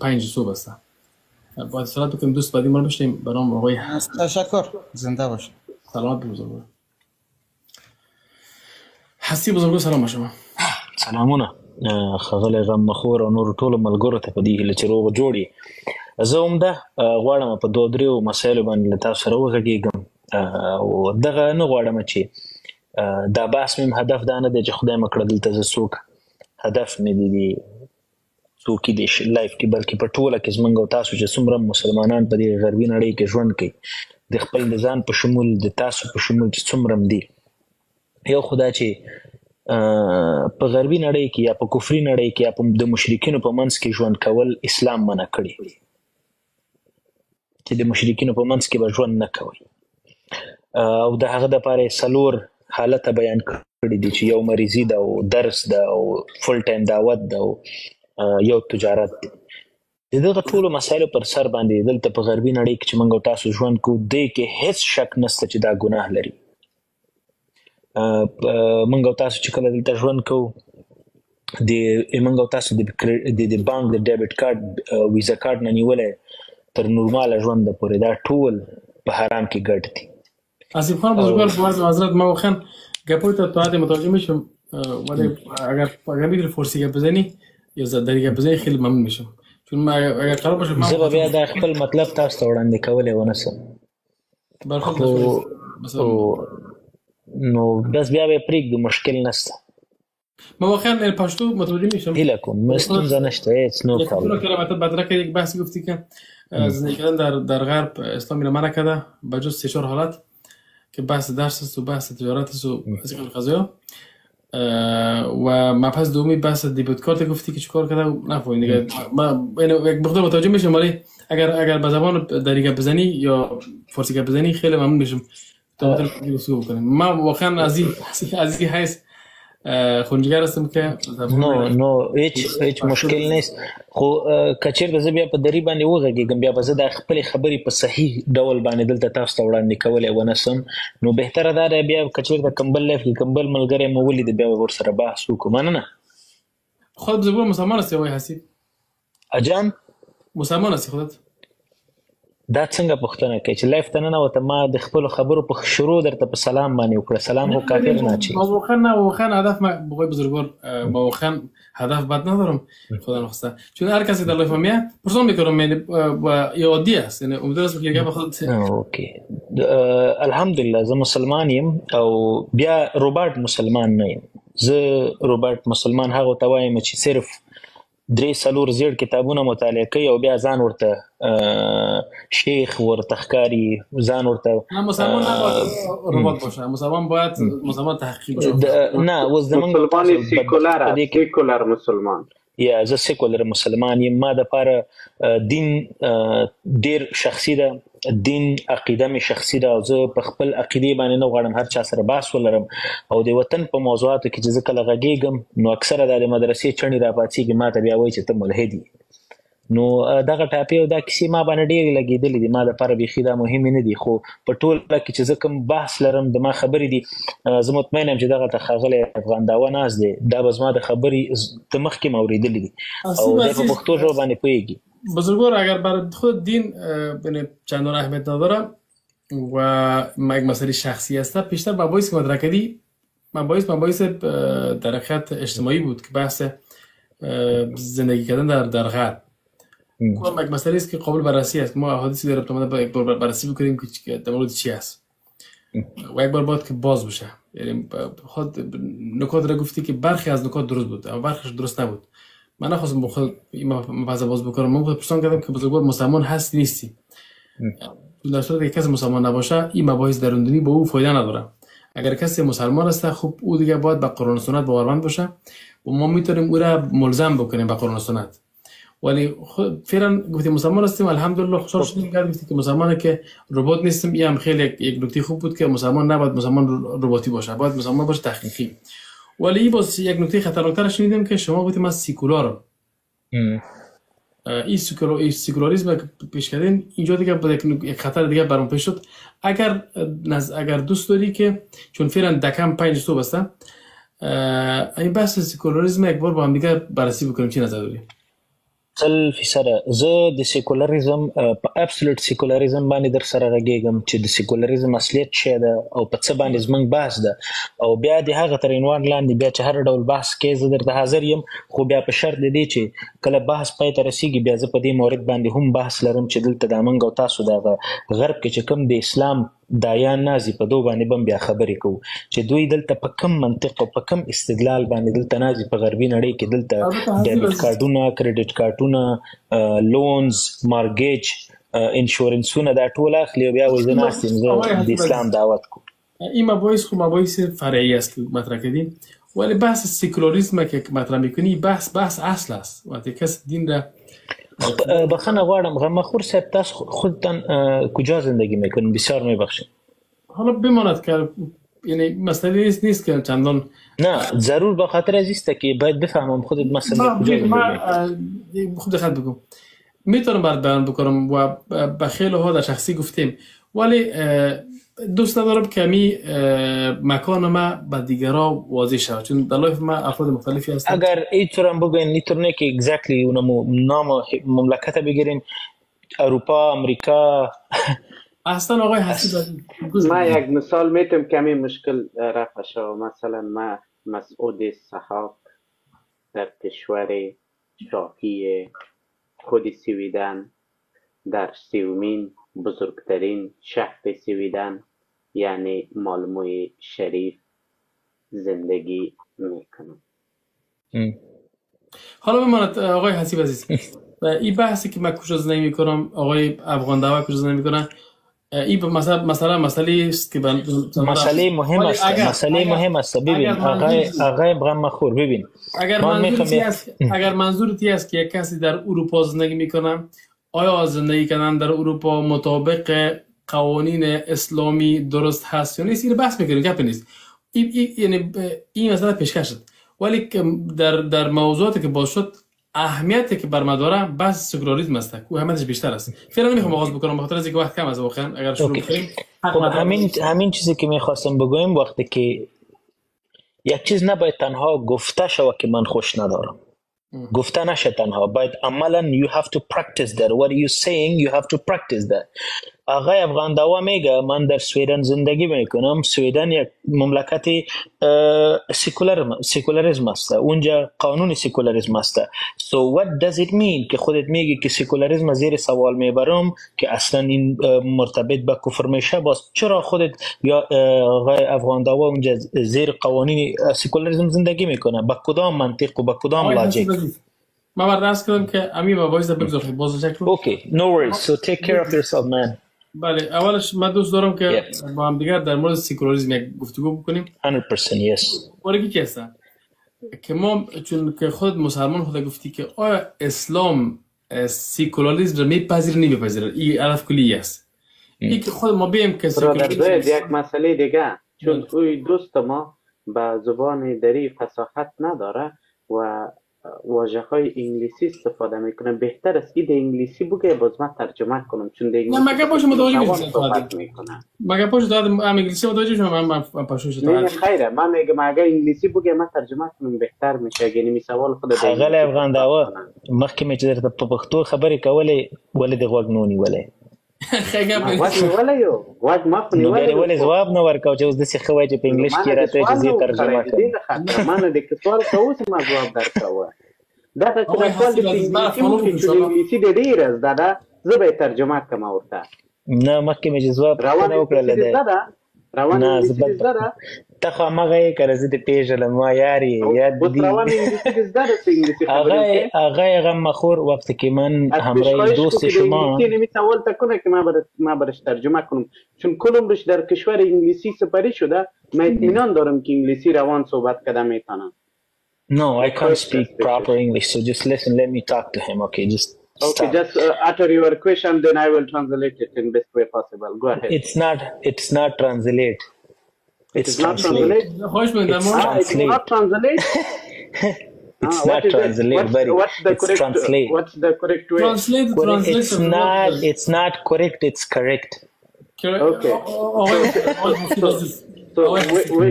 5 صبح است. با اتصالات بکنیم دوست بعدی ما رو بشنیم. به نام آقای تشکر، زنده باش. سلامت بزرگوار. هستی بزرگوار، سلام با شما. سلامونه ښاغلی غمخور او نورو ټولو ملګرو ته په دې هیله چې روغ جوړ یې. زه عمده غواړم په دوه دریو مسایلو باندې له تاسو سره وغږېږم او دغه نه غواړم چې دا بحث مې هدف دا نه دی چې خدای مه کړه دلته زه څوک هدف مې د څوک د لایف کې بلکې په ټوله کې زموږ او تاسو چې څومره مسلمانان په دې غربي نړۍ کې ژوند کوي د خپل د ځان په شمول د تاسو په شمول چې څومره دي، یو خدا چې په غربي نړۍ کې یا په کفري نړۍ کې یا په د مشرکینو په منځ کې ژوند کول اسلام منع کړي چې د مشرکینو په منځ کې به ژوند نه کوي او د هغه دپاره څلور حالته بیان کړي دي چې یو مریضي ده او درس ده او فل ټایم دعوت ده او یو تجارت دی. د دغه ټولو مسایلو پر سر باندې دلته په غربي نړۍ کې چې موږ او تاسو ژوند کوو دې کې هیڅ شک نشته چې دا ګناه لري. موږ او تاسو چې کله دلته ژوند کوو موږ او تاسو د بانک د ډیبټ کارت ویزا کارت نه نیولی تر نورماله ژوند پورې دا ټول په حرام کې ګډ دي. آصف خان بزرگوار، با عرض معذرت ما واقعا گپوی تا حد متوجه میشم، ولی اگر میتونی فارسی گپ بزنی یا زدری گپ بزنی خیلی ممنون میشم، چون ما اگر قرار باشه زه به بیا دا خپل مطلب تاسو ته وړاندې کولی ونه شم نو بس بیا به پرېږدو، مشکل نشته. ما واقعا پشتو متوجه میشم. هیله کوم ستونزه نشته، هیڅ نو پرابلم. کلمات بدرک یک بحثی گفتی که زندگی کردن در غرب اسلامی رو منع کرده به جز 3-4 حالت که بحث درس است و بحث تجارت است و از این قضایا و مبحث دومی بحث دیبت کارت گفتی که چیکار کرده نفهمید دیگه. ما یک مقدار متوجه میشم، ولی اگر به زبان دریگه بزنی یا فارسی گپ بزنی خیلی ممنون میشم تا بتونیم گفتگو بکنیم. ما واقعا از این حیث خونجگر هستم که نو هیڅ مشکل نیست، خو کچیرته زه بیا په دري باندې وغږېږم بیا به زه دا خپلې خبرې په صحیح ډول باندې دلته تاسو ته وړاندې کولی ونه شم، نو بهتره دا دی بیا کچیرته کمبل لایف کې کمبل ملګری مو ولید بیا به ورسره بحث وکړو. مننه. خودت بزرگوار مسلمان هستی آقای حسیب؟ اجان مسلمان هستی خودت؟ دا څنګه پوښتنه کوي چې لایف ته ننوته ما د خپلو خبرو په شروع درته په سلام باندې وکړه. سلام خو کافر نه چی واقعا هدف ما آقای بزرگوار واقعا هدف بد ندارم خدا نخواسته، چون هر کسی در لایف میاد پرسان میکنم یا عادی است، یعنی امیدوارم که دیگه بخواد اوکی الحمدلله زه مسلمان یم او بیا روباټ مسلمان نه یم. زه روباټ مسلمان هغه ته وایم چې صرف 3-4 زیړ کتابونه مطالعه کوي او بیا ځان ورته شیخ ورته ښکاري، ځان ورته مسلمان نباید رباط باشه، مسلمان باید مسلمان تحقیق باشه. نه اوس زمونږ مسلمان سیکولر مسلمان یا زه سیکولر مسلمان یم. ما دپاره دین ډېر شخصي ده، دین عقیده مې شخصي ده او زه په خپل عقیدې باندې نه غواړم هر چا سره بحث ولرم او د وطن په موضوعاتو کې چې زه کله غږېږم نو اکثره دا د مدرسې چڼې راپاڅېږي ما ته بیا وایي چې ته ملحد یې. نو دغه ټاپې او دا کیسې ما باندې ډېرې لګېدلې دي، ما دپاره بیخي دا مهمې نه دي، خو په ټوله کې چې زه کوم بحث لرم د ما خبرې دي زه مطمئن یم چې دغه ښاغلی افغان داوا ناست دی دا به زما د خبرې د مخکې م اورېدلې دي او دی په پښتو ژبه باندې پوهېږي. بزرگوار اگر برای خود دین چندان اهمیت نداره و یک مسئله شخصی است، پیشتر مباحث که مطرح کردی مباحث در حقیقت اجتماعی بود که بحث زندگی کردن در غرب یک مسئله است که قابل بررسی است. ما احادیثی در رابطه با یک بار بررسی بکنیم که در مورد چی است و یک بار باید که باز بشه. یعنی خود نکات را گفتی که برخی از نکات درست بود اما برخیش درست نبود. من نخواستم با خود این مبحث باز بکنم، من خود پرسان کردم که بزرگوار مسلمان هستی نیستی؟ در صورتی که کسی مسلمان نباشه این مباحث درونی به او فایده نداره. اگر کسی مسلمان است خب او دیگه باید به قرآن و سنت باورمند باشه و ما میتونیم او را ملزم بکنیم به قرآن و سنت. ولی فعلا گفتیم مسلمان هستیم الحمدلله خوشحال شدیم که گفتی که مسلمانه که ربات نیستیم. این هم خیلی یک نکته خوب بود که مسلمان نباید مسلمان رباتی باشه، باید مسلمان باشه تحقیقی. ولی باز یک نکته خطرناکتر شنیدم که شما گفتیم از سیکولارم. این سیکولاریسم پیش کردین اینجا دیگه یک خطر دیگه برام پیش شد. اگر دوست داری که چون فعلا دکم 5 صبح است این بحث سیکولاریسم یک بار با هم دیگه بررسی بکنیم، چی نظر داری؟ 100% زه د سیکولریزم په ابسولوټ سیکولریزم باندې در سره غږیږم چې د سیکولریزم اصلیت څه ده او په څه باندې زموږ بحث ده او بیا د هغه تر عنوان لاندې بیا چې هر ډول بحث کې زه درته حاضر یم خو بیا په شرط دی چې کله بحث پای ته رسیږي بیا زه په دې مورد باندې هم بحث لرم چې دلته د موږ او تاسو د غرب کې چې کوم د اسلام دایان نازي په دوه باندې بم بیا خبرې کوو چې دوی دلته په کم منطق او په کم استدلال باندې دلته نازي په غربي نړۍ کې دلته ډیبټ کارتونه کریډټ کارتونه لونز مارګیج انشورنسونه دا ټول اخلي بیا وایي زه ناست یم زه د اسلام دعوت کوم این مباحث خب مباحث فرعی است که مطرح کردیم ولی بحث سیکولاریسم که مطرح میکنی بحث اصل است وقتی کس دین را بخنه غواړم غمخور صاحب تاسو خودتان کجا زندگی میکنین بسیار میبخشید حالا بماند که یعنی مسئله نیست که چندان نه ضرور به خاطر از است که باید بفهمم خودت مسئله کجا زندگی میکنین خوب دقت بگم میتونم برات بیان بکنم و به خیلی ها در شخصی گفتیم ولی دوست ندارم که مکان ما به دیگرها واضح شود چون در لایف ما افراد مختلفی هستن اگر اینطور هم بگوین اینطور نه که اگزکتلی اونم نام مملکت بگیریم اروپا امریکا اصلا آقای حسیب ما یک مثال میتونم کمی مشکل رفع شو مثلا ما مسعود صحاب در کشور شاهی خود سویدن در سومین بزرگترین شهر سویدن یعنی مالموی شریف زندگی میکنم حالا بماند آقای حسیب عزیز این بحثی که من کجا زندگی میکنم آقای افغان دعوه کجا زندگی میکنن این مثلا مسئله است که مسئله مهم است مسئله مهم است ببین آقای ابراهیم مخور ببین اگر منظورتی است که یک کسی در اروپا زندگی میکنه آیا زندگی کردن در اروپا مطابق قوانین اسلامی درست هست یا نیست این بحث میکنیم گپ نیست یعنی این مسئله پیشکش شد ولی در موضوعاتی که باز شد اهمیتی که بر ما داره بحث سکولاریسم است که اهمیتش بیشتر است فعلا نمیخوام آغاز بکنم بخاطر از اینکه وقت کم است واقعا اگر شروع کنیم همین چیزی که میخواستم بگویم وقتی که یک چیز نباید تنها گفته شود که من خوش ندارم گفته نشه تنها باید عملا you have to practice that what you saying you have to practice that آقای افغان دعوا میگه من در سویدن زندگی میکنم سویدن یک مملکت سیکولاریسم است اونجا قانون سیکولاریسم است so what does it mean که خودت میگی که سیکولاریسم زیر سوال میبرم که اصلا این مرتبط به کفر میشه باز چرا خودت یا آقای افغان دعوا اونجا زیر قوانین سیکولاریسم زندگی میکنه با کدام منطق و با کدام لاجیک ما برداشت کردم که امیر مباحث بگذاریم باز چک رو okay no worries so take care of yourself man بله اولش من دوست دارم که با هم دیگر در مورد سیکولاریسم یک گفتگو بکنیم 100% yes ولی کی هست که ما چون که خود مسلمان خود گفتی که آیا اسلام سیکولاریسم رو میپذیره نمیپذیره این علف کلی است این که خود ما بیم که سیکولاریسم یک مسئله دیگه چون اوی دوست ما به زبان دری فصاحت نداره و واژه‌های انگلیسی استفاده میکنه بهتر است که انگلیسی بگه باز من ترجمه کنم چون د انگلیسی مگه باشه متوجه میکنه مگه باشه داد انگلیسی متوجه شما من پاشوش نه خیره من میگم اگه انگلیسی بگه من ترجمه کنم بهتر میشه یعنی می سوال خود د غل افغان داوا مخکې چې درته په پښتو خبرې کولې ولې د غوږ نونی ولې خیګه ولا یو واټ ما خو نیولې ولې جواب نه ورکاو چې اوس د څه خوای چې په انګلیش کې راته چې زه ترجمه کوم ما نه د سوال کوم ما جواب درکوه دا ته چې په انګلیسي د ډیر از دا زه به ترجمه کوم ورته نه مخکې مې جواب نه وکړل ده روانه زده ته خو مغه کړه زه د پیژنم ما یاري یاد دي روانه انګلیسي زده آقای غم مخور وقتی که من همراه دوست شما نمی سوال تکنه که ما برش ترجمه کنم چون کلم بش در کشور انگلیسی سپری شده من اطمینان دارم که انگلیسی روان صحبت کرده میتونم No, I can't speak proper English, so just listen, let me talk to him, okay? Just utter your question, then I will translate it in best way possible. Go ahead. It's not translate. It's not translate? It's not translate. It's not translate, buddy. It's translate. What's the correct way? It's not correct, it's correct. Okay.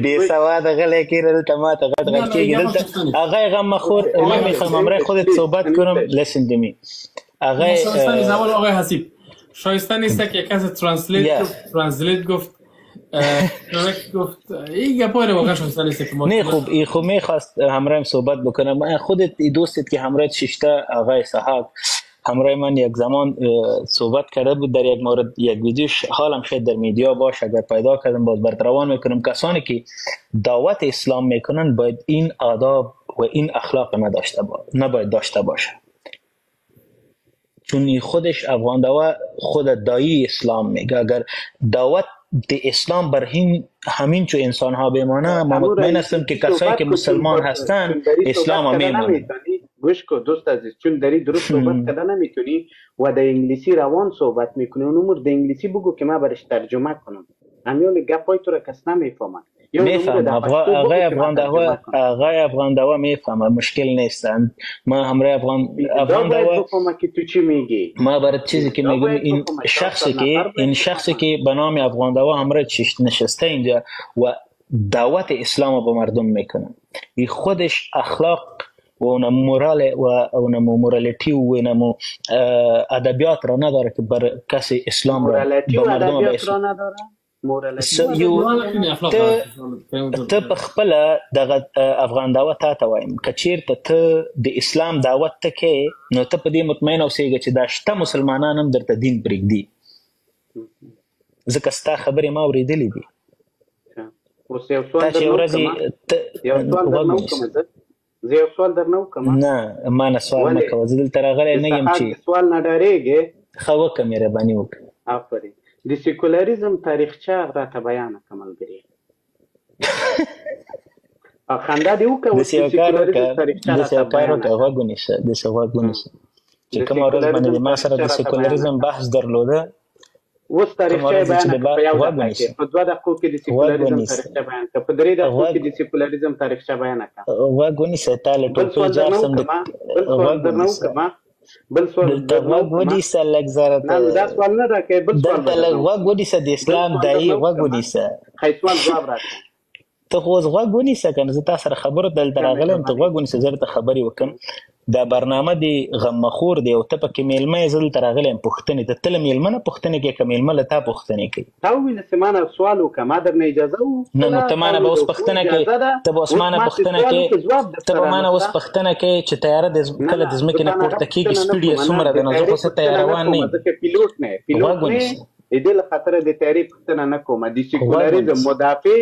بی سواد غلی که دلته ما ته غټ غټ کېږي دلته هغه غم مخور من میخوام امرای خودت صحبت کنم listen to me آقای زمان آقای حسیب شایسته نیست که یک کسی ترنسلیت گفت این گپای واقعا شایسته نیست که ما نه خوب ای خو میخواست همراهم صحبت بکنم خودت ای دوستت که همراه ششته آقای صحاق همراه من یک زمان صحبت کرده بود در یک مورد یک ویدیوش حالم شاید در میدیا باشه اگر پیدا کردم باز برتروان میکنم کسانی که دعوت اسلام میکنن باید این آداب و این اخلاق نباید داشته باشه چون خودش افغان دوا خود دایی اسلام میگه اگر دعوت اسلام بر همین چو انسان ها بمانه ما مطمئن هستم که کسایی که مسلمان هستن اسلام هم میمانه گوش کو دوست عزیز چون داری درست صحبت کردن نمیتونی و در انگلیسی روان صحبت میکنی اون امور در انگلیسی بگو که من برش ترجمه کنم همیون گپای تو را کس نمیفهمه میفهم آقای افغان دوا میفهمه مشکل نیستند ما همراه افغان دوا بفهمه که تو چی میگی ما برای چیزی که میگم این شخصی که به نام افغان دوا همراه نشسته اینجا و دعوت اسلام به مردم میکنه این خودش اخلاق و اون مورال و اون مورالیتی و اون ادبیات را نداره که بر کسی اسلام را به مردم به اسلام ته په خپل دغه افغان دعوت ته وایم کچیر ته د اسلام دعوت ته کې نو ته په دې مطمئن اوسېږي چې دا شته مسلمانان هم درته دین پرېږدي ځکه ستا خبرې ما اورېدلې دي زه یو سوال درنه وکم نه ما نه سوال مه کوه زه دلته راغلی نه یم چې سوال نه ډارېږې ښه وکړه مهرباني وکړه آفرین د سیکولاریزم تاریخچه راته بیانه که ملګري خندا دې وکړه داسې یو کار وکړه غوږ ونیسه داسې غوږ ونیسه چې کومه ورځ باندې د ما سره د سیکولاریزم بحث درلوده اوس تاریخچه بیانه په یو دقیقه په 2 دقیقو کې د سیکولاریزم تاریخچه بیان که په 3 دقیقو کې د سیکولاریزم تاریخچه بیانه که غوږ ونیسه تا له ټوپۍ جار سم غوږ ونیسه بل سوال غوږ ونیسه لږ زره نه دا سوال نه راکوي بل سوال دلته لږ غوږ ونیسه د اسلام دایي غوږ ونیسه ښه سوال جواب راکړه ته خو اوس غوږ ونیسه که نه زه تا سره خبرو دلته راغلی یم ته غوږ ونیسه زه درته خبرې وکړم دا برنامه دی غمخور دی او ته پکې میلمه یې زه دلته راغلی یم پوښتنې ته ته له میلمه نه پوښتنې کوې که میلمه له تا پوښتنې کوي تا وویل چې ما نه سوال وکړه ما درنه اجازه نه نو ته ما نه به اوس پوښتنه کوې ته به اوس ما نه پوښتنه کوې ته به ما نه اوس پوښتنه کوې چې تیاره کله د ځمکې نه پورته کېږي سپیډ یې څومره دی نو زه خو څه تیاروان نه یم غوږ ونیسه د دې له خاطره د تیاري پوښتنه نه کومه د سیکولاریزم مدافع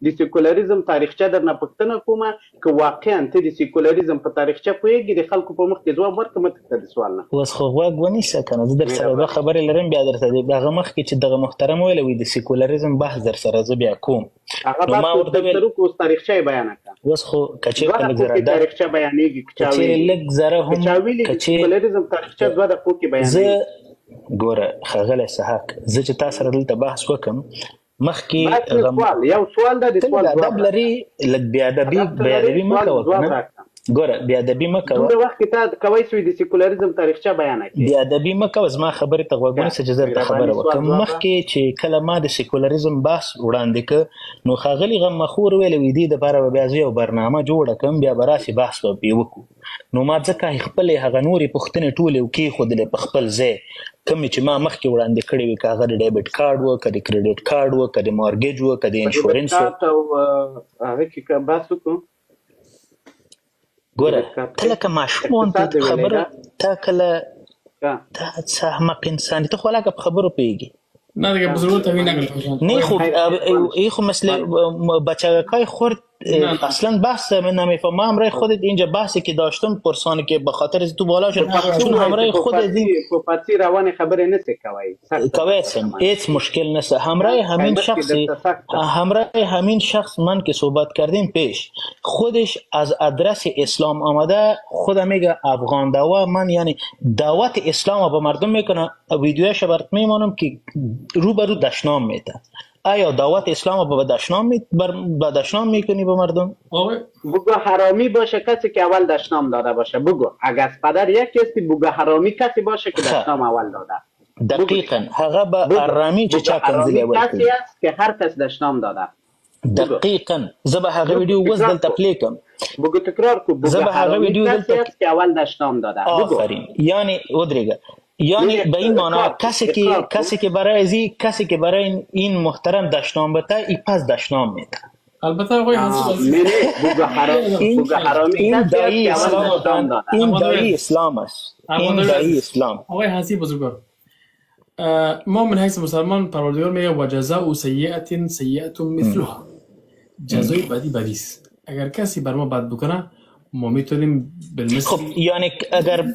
د سیکولاریزم تاریخچه درنه پوښتنه کومه که واقعا ته د سیکولاریزم په تاریخچه پوهېږي د خلکو په مخ کې ځواب ورکړه مه تکړه د سوال نه اوس خو غوږ ونیسه که نه زه در سره دوه خبرې لرم بیا درته د هغه مخکې چې دغه محترم ویلی وي د سیکولاریزم بحث در سره زه بیا کوم هغه بحث درته وکړو اوس تاریخچه یې بیانه کړه اوس خو که چېرته لږ زره تاریخچه بیانېږي که چا چېرې لږ زره هم که سیکولاریزم تاریخچه 2 دقیقو کې بیانېږي ګوره ښاغلی سحاق زه چې تا سره دلته بحث وکړم مخکې یو سوال ده د سوال ادب لري لږ بېادبي مه کوه ګوره بېادبي مه کوه دومره وخت کې تا کوی سوی د سیکولاریزم تاریخچه بیانه کړې بېادبي مه کوه زما خبرې ته غوږ ونیسه چې زه درته خبره وکړم مخکې چې کله ما د سیکولاریزم بحث وړاندې که نو ښاغلي غمخور ویلی وي دې دپاره به بیا زه یو برنامه جوړه کړم بیا به راسې بحث به پرې وکړو نو ما ځکه خپلې هغه نورې پوښتنې ټولې وکېښودلې په خپل ځای کومې چې ما مخکې وړاندې کړې وي که هغه د ډیبټ کارډ و که د کریډټ کارډ و که د مارګیج و که د انشورنس و هغه کې که بحث وکړو ګوره ته لکه ماشوم ته خبره ته کله ته څه احمق انسان ته خو لکه په خبرو پوهېږي نه دیگه بزرگوت همی نگل نه خب ای خب مثل بچگکای خورد اصلا بحث من نمیفهم ما همراه خودت اینجا بحثی که داشتم پرسانی که به خاطر تو بالا شد چون همراه خودت پاتی روان خبر نیست کویسم هیچ مشکل نیست همراه همین شخص من که صحبت کردیم پیش خودش از ادرس اسلام آمده خود میگه افغان دوا من یعنی دعوت اسلام به مردم میکنه ویدیوش برات میمانم که روبرو دشنام میده آیا دعوت اسلام به دشنام میکنی به مردم؟ بگو حرامی باشه کسی که اول دشنام داده باشه بگو اگر پدر یکی استی بگو حرامی کسی باشه که دشنام اول داده دقیقاً هغه به حرامی چه چا کنزلی اول کسی است که هر کس دشنام داده دقیقاً زه به هغه ویډیو اوس دلته پلی کوم. بگو تکرار کو. زه به هغه ویډیو کسی دلته است که اول دشنام داده. بگو. آفرین. یعنی ودریگه، یعنی به این معنی کسی که برای این محترم دشنام بده ای پس دشنام میده. البته آقای حسیب بگو حرامی این کسی دایی است که اول دشنام داده. این دایی اسلام است. این دایی اسلام. آقای حسیب بزرگوار، ما من حیث مسلمان پروردگار میگه و جزاء سیئة سیئة مثلها، جزای بدی بدیست. اگر کسی بر ما بد بکنه ما میتونیم بالمثل. خب یعنی اگر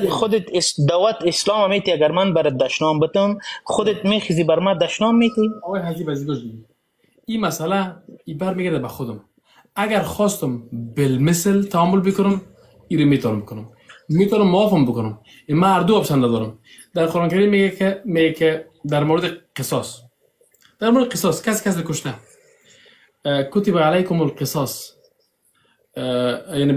خودت دعوت اسلام میتی، اگر من برات دشنام بتم خودت میخیزی بر من دشنام میتی؟ آقای حسیب از گوش بگید، این مسئله این برمیگرده به خودم. اگر خواستم بالمثل تعامل بکنم این میتونم بکنم، میتونم معافم بکنم. این من هر دو آپشن دارم. در قرآن کریم میگه که در مورد قصاص، کسی کشته کتب علیکم القصاص، يعني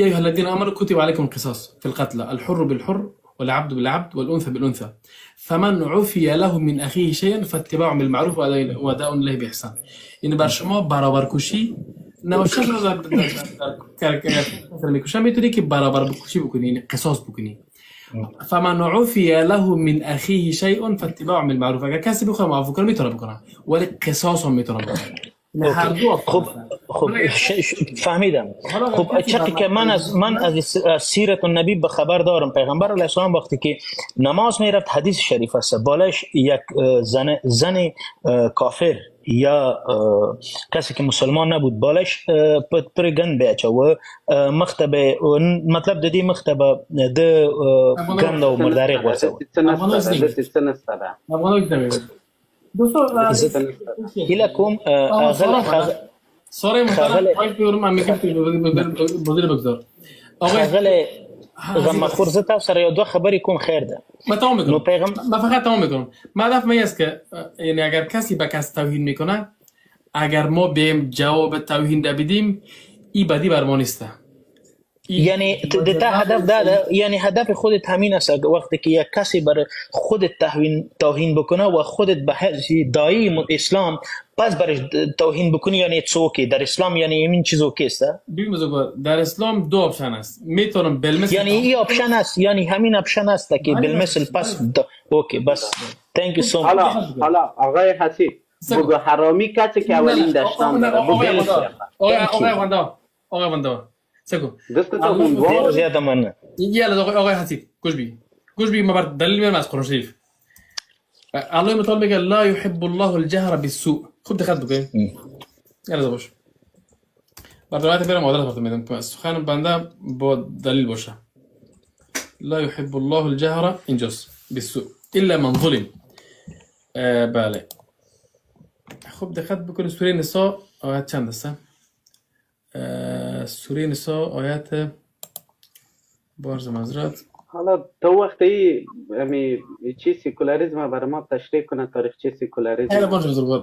يا أيها الذين آمنوا كتب عليكم القصاص في القتلى الحر بالحر والعبد بالعبد والأنثى بالأنثى فمن عفي له من أخيه شيئا فاتباع بالمعروف وأداء إليه بإحسان. این بر شما برابر کشی نوشته در میکشه، میتونی که برابر کشی بکنی، یعنی قصاص بکنی. فمن عفی له من اخیه شیء فاتباع بالمعروف، اگر کسی بخواد معاف کنه میتونه بکنه، ولی قصاص هم میتونه بکنه. خب فهمیدم. خب چقدر که من از سیرت النبی به خبر دارم، پیغمبر علیه السلام وقتی که نماز میرفت حدیث شریف است، بالش یک زن کافر یا کسی که مسلمان نبود بالش پر گند بیچه و مختبه، مطلب د دې مختبه د گند او مرداري غوڅه هیله کوم سوري مثلا آقای غمخور زه تاسو سره یو دوه خبرې کوم خیر ده. ما فقط تمام میکنم. هدف من است که یعنی اگر کسی به کس توهین میکنه، اگر ما بهم جواب توهین بدیم این بدی بر ما نیست. یعنی تا هدف داده، یعنی هدف خودت همین است وقتی که یک کسی بر خودت توهین بکنه و خودت به دایی اسلام پس برش توهین بکنی، یعنی چوکی در اسلام، یعنی این چیزو کیست؟ در اسلام دو آپشن است. میتونم بالمثل، یعنی این آپشن است، یعنی همین آپشن است که بالمثل پس اوکی بس. thank you so much. حالا آقای حسیب بگو حرامی کسی که اولین دشنام داره. آقای وندا سکو دست زیاده من یالا آقای حسیب گوش بی ما بر دلیل میارم از قرآن شریف. الله متعال میگه لا يحب الله الجهر بالسوء. خوب دقت بکنید. یالا باش بر روایت میرم عادت براتون میدم که سخن بنده با دلیل باشه. لا يحب الله الجهر اینجاست بالسوء الا من ظلم. بله خوب دقت بکنید. سوره نساء آیت چند است؟ سوره نساء آیت بارز مزرعت. حالا تو وقتی امی چی سیکولاریسم برای ما تشریح کنه، تاریخچه سیکولاریسم. حالا باشه بزرگوار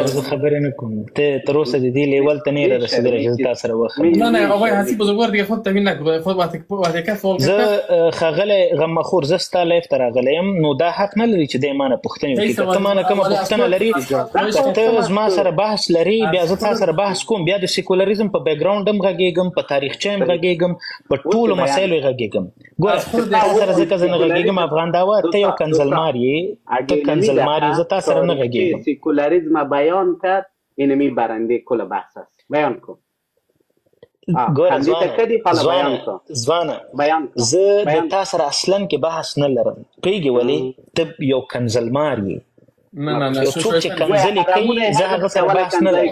از خبری نکنم تر اوسه دیدی لیول ته نه رسیدلی چې تاسو سره وخت. نه آقای حسیب بزرگوار دیگه خود تامین نکن. خود وقتی که سوال زه خغل غمخور زستا لایف تر غلیم نو دا حق نه لري چې د مانه پښتنه وکړي. ته مانه کوم پښتنه لري ته زما سره بحث لري، بیا زه تاسو سره بحث کوم، بیا د سیکولاریزم په بیک گراوند هم غږیږم، په تاریخچه هم غږیږم، په ټولو مسایلو غږیږم. ګوره تاسو سره ځکه زه نه غږیږم افغان داوا، ته یو کنزلمار یې، ته کنزلمار یې، زه تاسو سره نه غږیږم. سیکولاریزم بیان کرد اینمی برنده کل بحث است. بیان کن. ګوره ځوانه زه د تا سره اصلا کې بحث نه لرم، پوهېږې ولې ته یو کنزلمار یې. نه یو څوک چې کنځلې کوي زه هغه سره بحث نه لرم.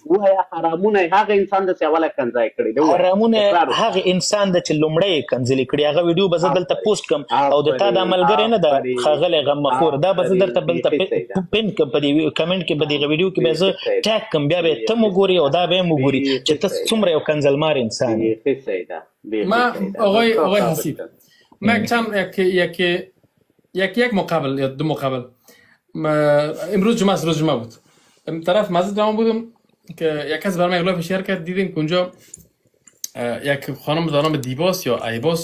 وایه حرامونه هغه انسان د اوله کنځای کړي دی. حرامونه هغه انسان د چې لومړی کنځلې کړي، هغه ویډیو به زه دلته پوسټ کړم او د تا دا ملګری نه ده ښاغلی غمخور، دا به زه درته بلته پین کړم په دې کمنټ کې، په دې ویډیو کې به زه ټیګ کړم، بیا به ته م وګورې او دا به م وګوري چې ته څومره یو کنځلمار انسان یې. ما آقای حسیب من چند یک مقابل یا دو مقابل امروز جمعه است، روز جمعه بود، طرف مسجد جمعه بودم که یک کس برام اغلاف شیر کرد، دیدیم که اونجا یک خانم به نام دیباس یا ایباس،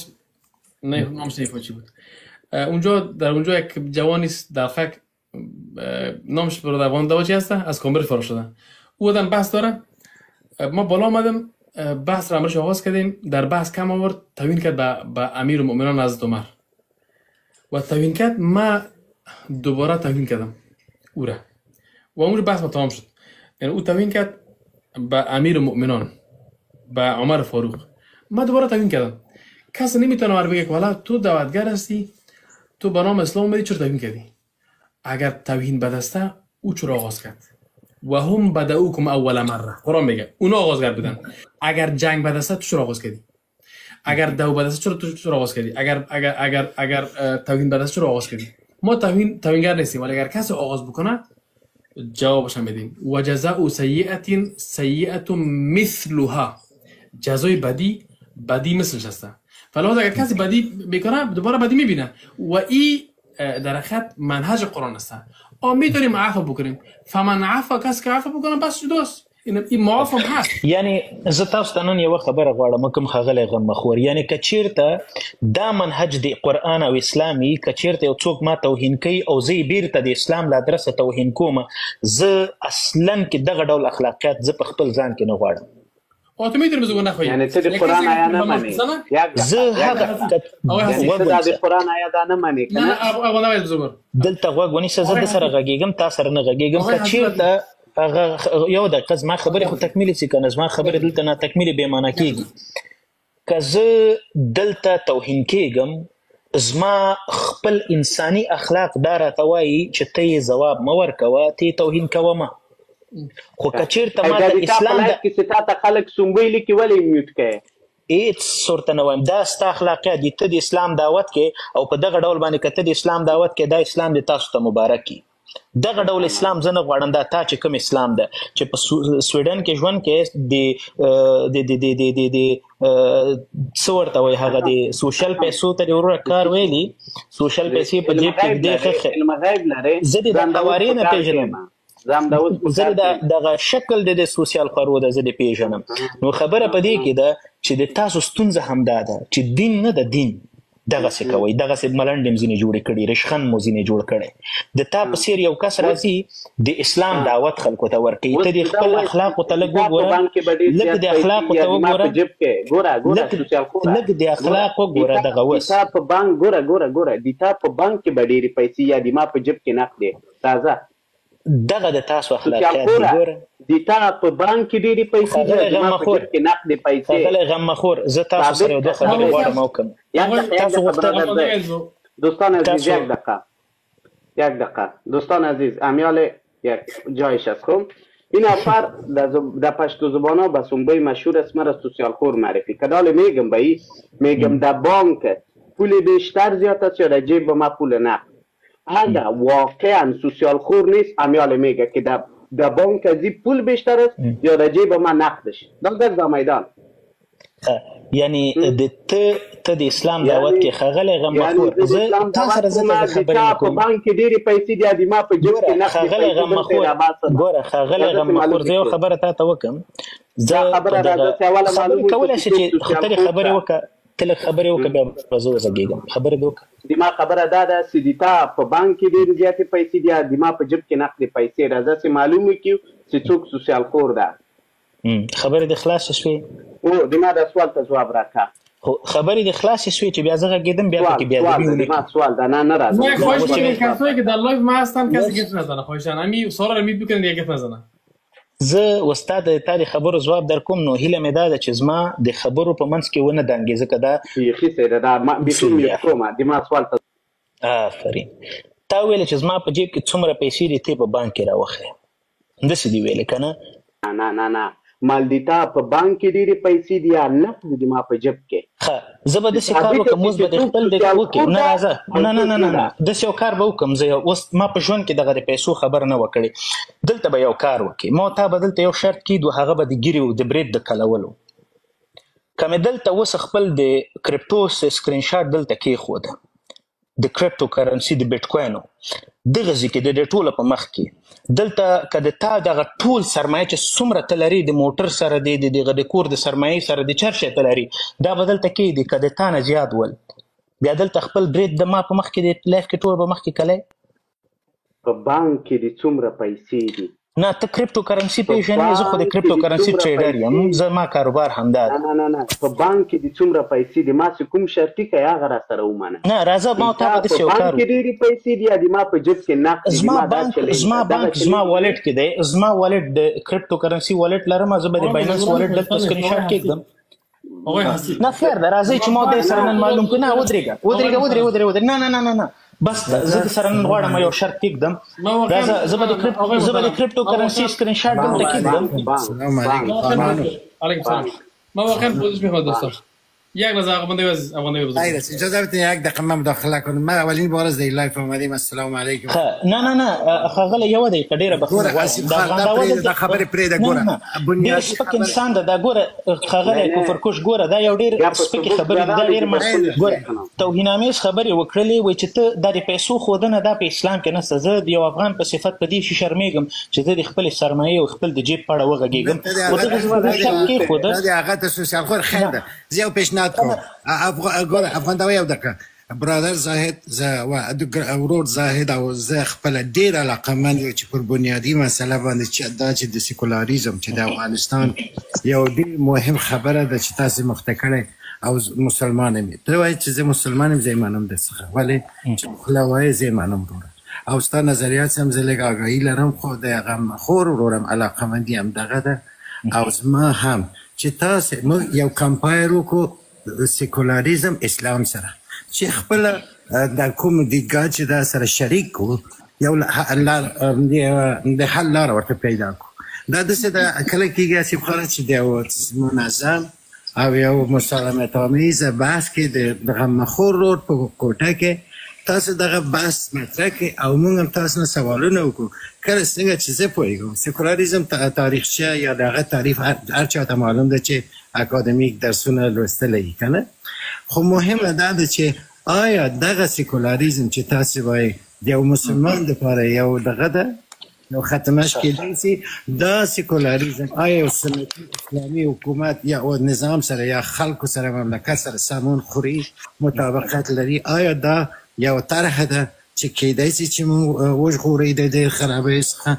نه نامش نمی‌فهمم چی بود، اونجا در اونجا یک جوانی دلخک نامش برای افغان دوا چی هسته؟ از کامبریج فارغ شده. او آدم بحث داره. ما بالا آمدم بحث را امرش آغاز کردیم. در بحث کم آورد توهین کرد به امیر المؤمنین حضرت عمر و توهین کرد. ما دوباره توهین کردم او را و اون بحث ما تمام شد. یعنی او توهین کرد به امیر المؤمنین به عمر فاروق. ما دوباره توهین کردم. کسی نمیتونه ما بگه که والا تو دعوتگر هستی، تو به نام اسلام اومدی، چرا توهین کردی؟ اگر توهین بد است او چرا آغاز کرد؟ و هم بدؤکم اول مره. قرآن میگه اونا آغازگر بودن. اگر جنگ بد است تو چرا آغاز کردی؟ اگر دو بد است چرا آغاز کردی؟ اگر توهین بد است چرا آغاز کردی؟ ما توهینگر نیستیم، ولی اگر کسی آغاز بکنه جوابش میدیم. و جزاء سیئه سیئه مثلها. جزای بدی مثلش هست. فلذا اگر کسی بدی میکنه دوباره بدی میبینه و این در حقیقت منهج قرآن است. میتونیم عفو بکنیم. فمن عفا، کسی که عفو بکنه بس شداست. این معافم هست. یعنی زه تاسو ته نن یوه خبره غواړم کوم ښاغلی غمخور، یعنی که چیرته دا منهج د قرآن او اسلامي، که چیرته یو څوک ما توهین کوي او زه یې بیرته د اسلام له ادرسه توهین کوم، زه اصلا کې دغه ډول اخلاقیات زه په خپل ځان کې نه غواړم. تو میتونی بزرگ نخواهی. یعنی تو دی قرآن آیا نمانی. زه هغه یعنی تو دا دی قرآن آیا دا نمانی کنه. نه اگه نوید بزرگ. دلته غوږ ونیسه، زه د سره غږیږم، تا سره نه غږیږم. که چیرته هغه یو دقیقه زما خبرې خو تکمیلې سي که نه، زما خبرې دلته نه تکمیلې بې معنه کېږي. که زه دلته توهین کېږم، زما خپل انساني اخلاق دا راته وایي چې ته یې ځواب مه ورکوه، ته یې توهین کوه مه. خو که چیرته ما د اسلام کې ستا ته خلک سنبوی لیکي ولې میوټ کوې؟ هېڅ ورته نه وایم. دا ستا اخلاقیات دي. ته د اسلام دعوت کې او په دغه ډول باندې که ته د اسلام دعوت کې، دا اسلام د تاسو ته مبارک وي. دغه ډول اسلام زه نه غواړم. دا تا چې کوم اسلام ده چې په سویډن کې ژوند کې د څه ورته وایي هغه د سوشل پیسو ته د وروره کار ویلي، سوشل پیسې په جیب کې ږدې. زه د دغه نه پېژنم. زه دغه شکل د سوسیال خورو ده زه د پیژنم. نو خبره په دې کې ده چې د تاسو ستونزه همدا ده چې دین نه ده، دین دغسې کوئ. دغسې ملنډې م ځینې جوړې کړي، رشخند مو ځینې جوړ کړی. د تا په څېر یو کس راځي د اسلام دعوت خلکو ته ورکوي، ته د خپل اخلاقو ته لږ وګوره، لږ د اخلاقو ته وګوره، لږ د اخلاق وګوره. دغه وس د تا په بانک ګوره د تا په بانک کې به ډېرې پیسې یا د ما په جب کې نقد دی. راځه دغه د تاسو اخلاقیات دي. ګوره د تا په بانک کې ډېرې پیسې دي، د ما په جب کې نقد پیسې. ښاغلی غمخور، زه تاسو سره یو دوه خبرې غواړم وکړم. دوستان عزیز یک دقیقه دوستان عزیز، امیال یک جایش است. خب این نفر در پشتو زبان ها به سنبای مشهور است، مرا سوسیال خور معرفی کدال. میگم به ای میگم در بانک پول بیشتر زیاد است یا در جیب ما پول نقد. اگر واقعا سوسیال خور نیست، امیال میگه که در بانک از این پول بیشتر است یا در جیب ما نقدش. در میدان یعنی د ته د اسلام دعوت کې ښاغلی غمخور، زه تا سره زه دغه خبرې نه کوم. په بانک کې ډېرې پیسې دي د ما په جیب کې نقد. ښاغلی غمخور، ګوره ښاغلی غمخور، زه یو خبره تا ته وکړم. زه کولی شي چې خو ته دې خبرې وکړه، ته لږ خبرې وکړه بیا به زه وغږېږم. خبرې دې وکړه. د ما خبره دا ده چې د تا په بانک کې ډېرې زیاتې پیسې دي، د ما په جیب کې نقد پیسې. راځه چې معلوم وکړو چې څوک سوسیال خور ده. خبرې دې خلاصې شوې؟ او د ما د سوال ته ځواب راکړه. خو خبرې دې خلاصې شوې چې بیا زه غږېدم بیا پکې بیادبي ونه کړم. سوال ده نه راځه. نه خواهش کنید کسایی که در لایو ما هستن کسی گپ نزنه. خواهشاً همین سوالا رو امید بکنید دیگه گپ نزنه. زه استاد تا د خبرو ځواب در کوم. نو هیله مې دا ده چې زما د خبرو په منځ کې ونه دنګې، ځکه دا بیخي سره دا بیخي مې کومه د ما سوال ته. آفرین. تا ویل چې زما په جیب کې څومره پیسې دي ته په بانک کې راوخلې، همداسې دې ویلې که نه؟ نه مال د تا په بانک کې ډېرې پیسې دي یا نقد د ما په جب کې؟ ښه زه به داسې کار وکړم، اوس به د خپل د وکړې. نه راځه، نه داسې یو کار به وکړم. زه اوس ما په ژوند کې دغه د پیسو خبره نه وکړې. دلته به یو کار وکړې، ما تا به دلته یو شرط کېدو، هغه به د ګیرې د برید د کلولو. که مې دلته اوس خپل د کرپټو سکرین شاټ دلته کېښوده، د کرپټو کرنسي د بیټکوینو دغه ځای کې د دې ټوله په مخ کې دلته که د تا دغه ټول سرمایه چې څومره ته لري، د موټر سره د کور د سرمایې سره د چر شی ته لري، دا به دلته کېږدي. که د تا نه زیات ول، بیا دلته خپل برید د ما په مخ کې د لایف کې ټول به مخکې کلی. په بانک کې د څومره پیسې دي. نه ته کریپټو کرنسي پیژنې؟ زه خو د کریپټو کرنسي ټریډر یم، زما کاروبار همدا دی. نه په بانک کې د څومره پیسې دي، ما چې کوم شرطي کوي هغه را سره ومنه. نه راځه ما ته به داسې یو کار په بانک کې ډېرې پیسې دي یا د ما په جیب کې نقد دي؟ زما بانک زما والټ کې دی، زما والټ د کریپټو کرنسي والټ لرم، زه به د بایننس والټ دلته سکرین شاټ کېږدم. نه خیر ده، راځئ چې ما دې سره نن معلوم کړو. نه ودرېږه نه بس زه د سره نن غواړم یو شرط کېږدم. راځه زه به د کریپټو کرنسي سکرین شاټ دلته کېږدم. السلام علیکم. ما واقعا پوزش میخواد دوستان یک لحظه افغانده بزن. اجازه بدین یک دقیقه من مداخله کنم. من اولین بار از لایف اومدیم. السلام علیکم. نه خغله یو دقیقه ډیره بخښنه غواړم. دا خبرې پرېږده. ګوره بنیادي سپک انسان ده دا. ګوره خغله کفرکوش ګوره دا یو ډېر سپکې خبرې دا ډېر ګوره توهینامیز خبرې وکړلې وایي چې ته دا د پیسو ښودنه دا په اسلام کې نشته. زه د یو افغان په صفت په دې شي شرمېږم چې زه د خپلې سرمایې او خپل د جیب په اړه وغږېږم. دا د هغه ته سوسیال خور خیر ده. زه یو پیشنهاد کوم. افغان دا یو دقیقه برادر زاهد ورور زاهد او زه خپل ډېر علاقمند یم چې پر بنیادي مسله باندې چې دا چې د سیکولاریزم چې د افغانستان یو ډېر مهم خبره ده چې تاسو مخته کړی او مسلمان یم. ته وایې چې زه مسلمان یم، زه یې منم درڅخه، ولې چې خوله وایې زه یې منم وروره. او ستا نظریات هم زه لږ آګاهي لرم، خو د غمخور ورورم علاقمندي هم دغه ده. او زما هم چې تاسو موږ یو کمپایر وکړو سیکولاریزم اسلام سره چې خپل د کوم دیدګاه چې دا سره شریک کړو یو د حل لاره ورته پیدا کړو. دا داسې ده کله کېږي اسیب خانه چې د یو منظم او یو مسالمت آمیز بحث کې د غمخور ورور په کوټه کې تاسو دغه بحث مطرح کړئ او موږ هم تاسو نه سوالونه وکړو. کله څنګه چې زه پوهېږم سیکولاریزم تاریخچه یا دغه تعریف هر چا ته معلوم ده چې اکادمیک درسونه لوستلی که نه، خو مهمه دا ده چې آیا دغه سیکولاریزم چې تاسو وایئ د یو مسلمان دپاره یو دغه ده یو ختمش کېدای شي دا سیکولاریزم آیا یو سنتي اسلامي حکومت یا نظام سره یا خلکو سره مملکت سره سمون خوري مطابقت لري؟ آیا دا یو طرح ده چې کېدای شي چې موږ وژغورئ د دې خرابۍ څخه؟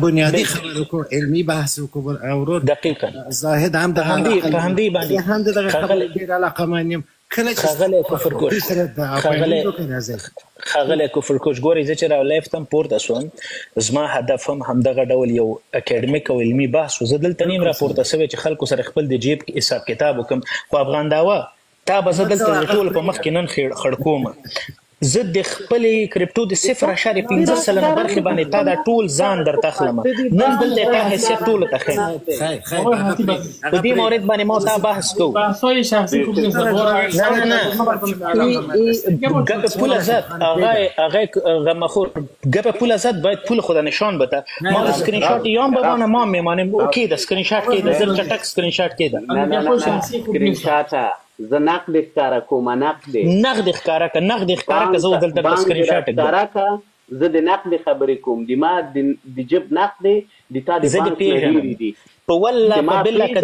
بنیادي خبرې وکړو، علمي بحث وکړو. او دقیقا زاهد هم د همدې باندې هم د دغه خبرې ډېر علاقمند یم. کله چې ښاغلی کفرکوش ګورئ زه چې رالیفتم پورته شوم زما هدف هم همدغه ډول یو اکیډمیک او علمي بحث و. زه دلته نیم راپورته سوی چې خلکو سره خپل د جیب حساب کتاب وکړم. خو افغان داوا تا به زه دلته د ټولو په مخ کې نن خړ کوم. زه د خپلې کرپټو د 0.15 سلنه برخې باندې تا دا ټول ځان درته اخلم. نن دلته تا حیثیت ټولو ته ښیم. په دې مورد باندې ما تا بحث کوو. بحثای شخصی نه گپ پول ازت آقای غمخور گپ پول ازت باید پول خود نشان بده. ما اسکرین شات یام ببانه ما میمانیم اوکی ده اسکرین شات کې ده زر چټک اسکرین شات کې ده. نه اسکرین شات زه نقد ښکاره کوم. نقد ښکاره که زه دلته اسکرین شاټ ښکاره زه د نقد خبرې کوم. د ما د جب نقد د تا د بانک نه دي په والله په بالله که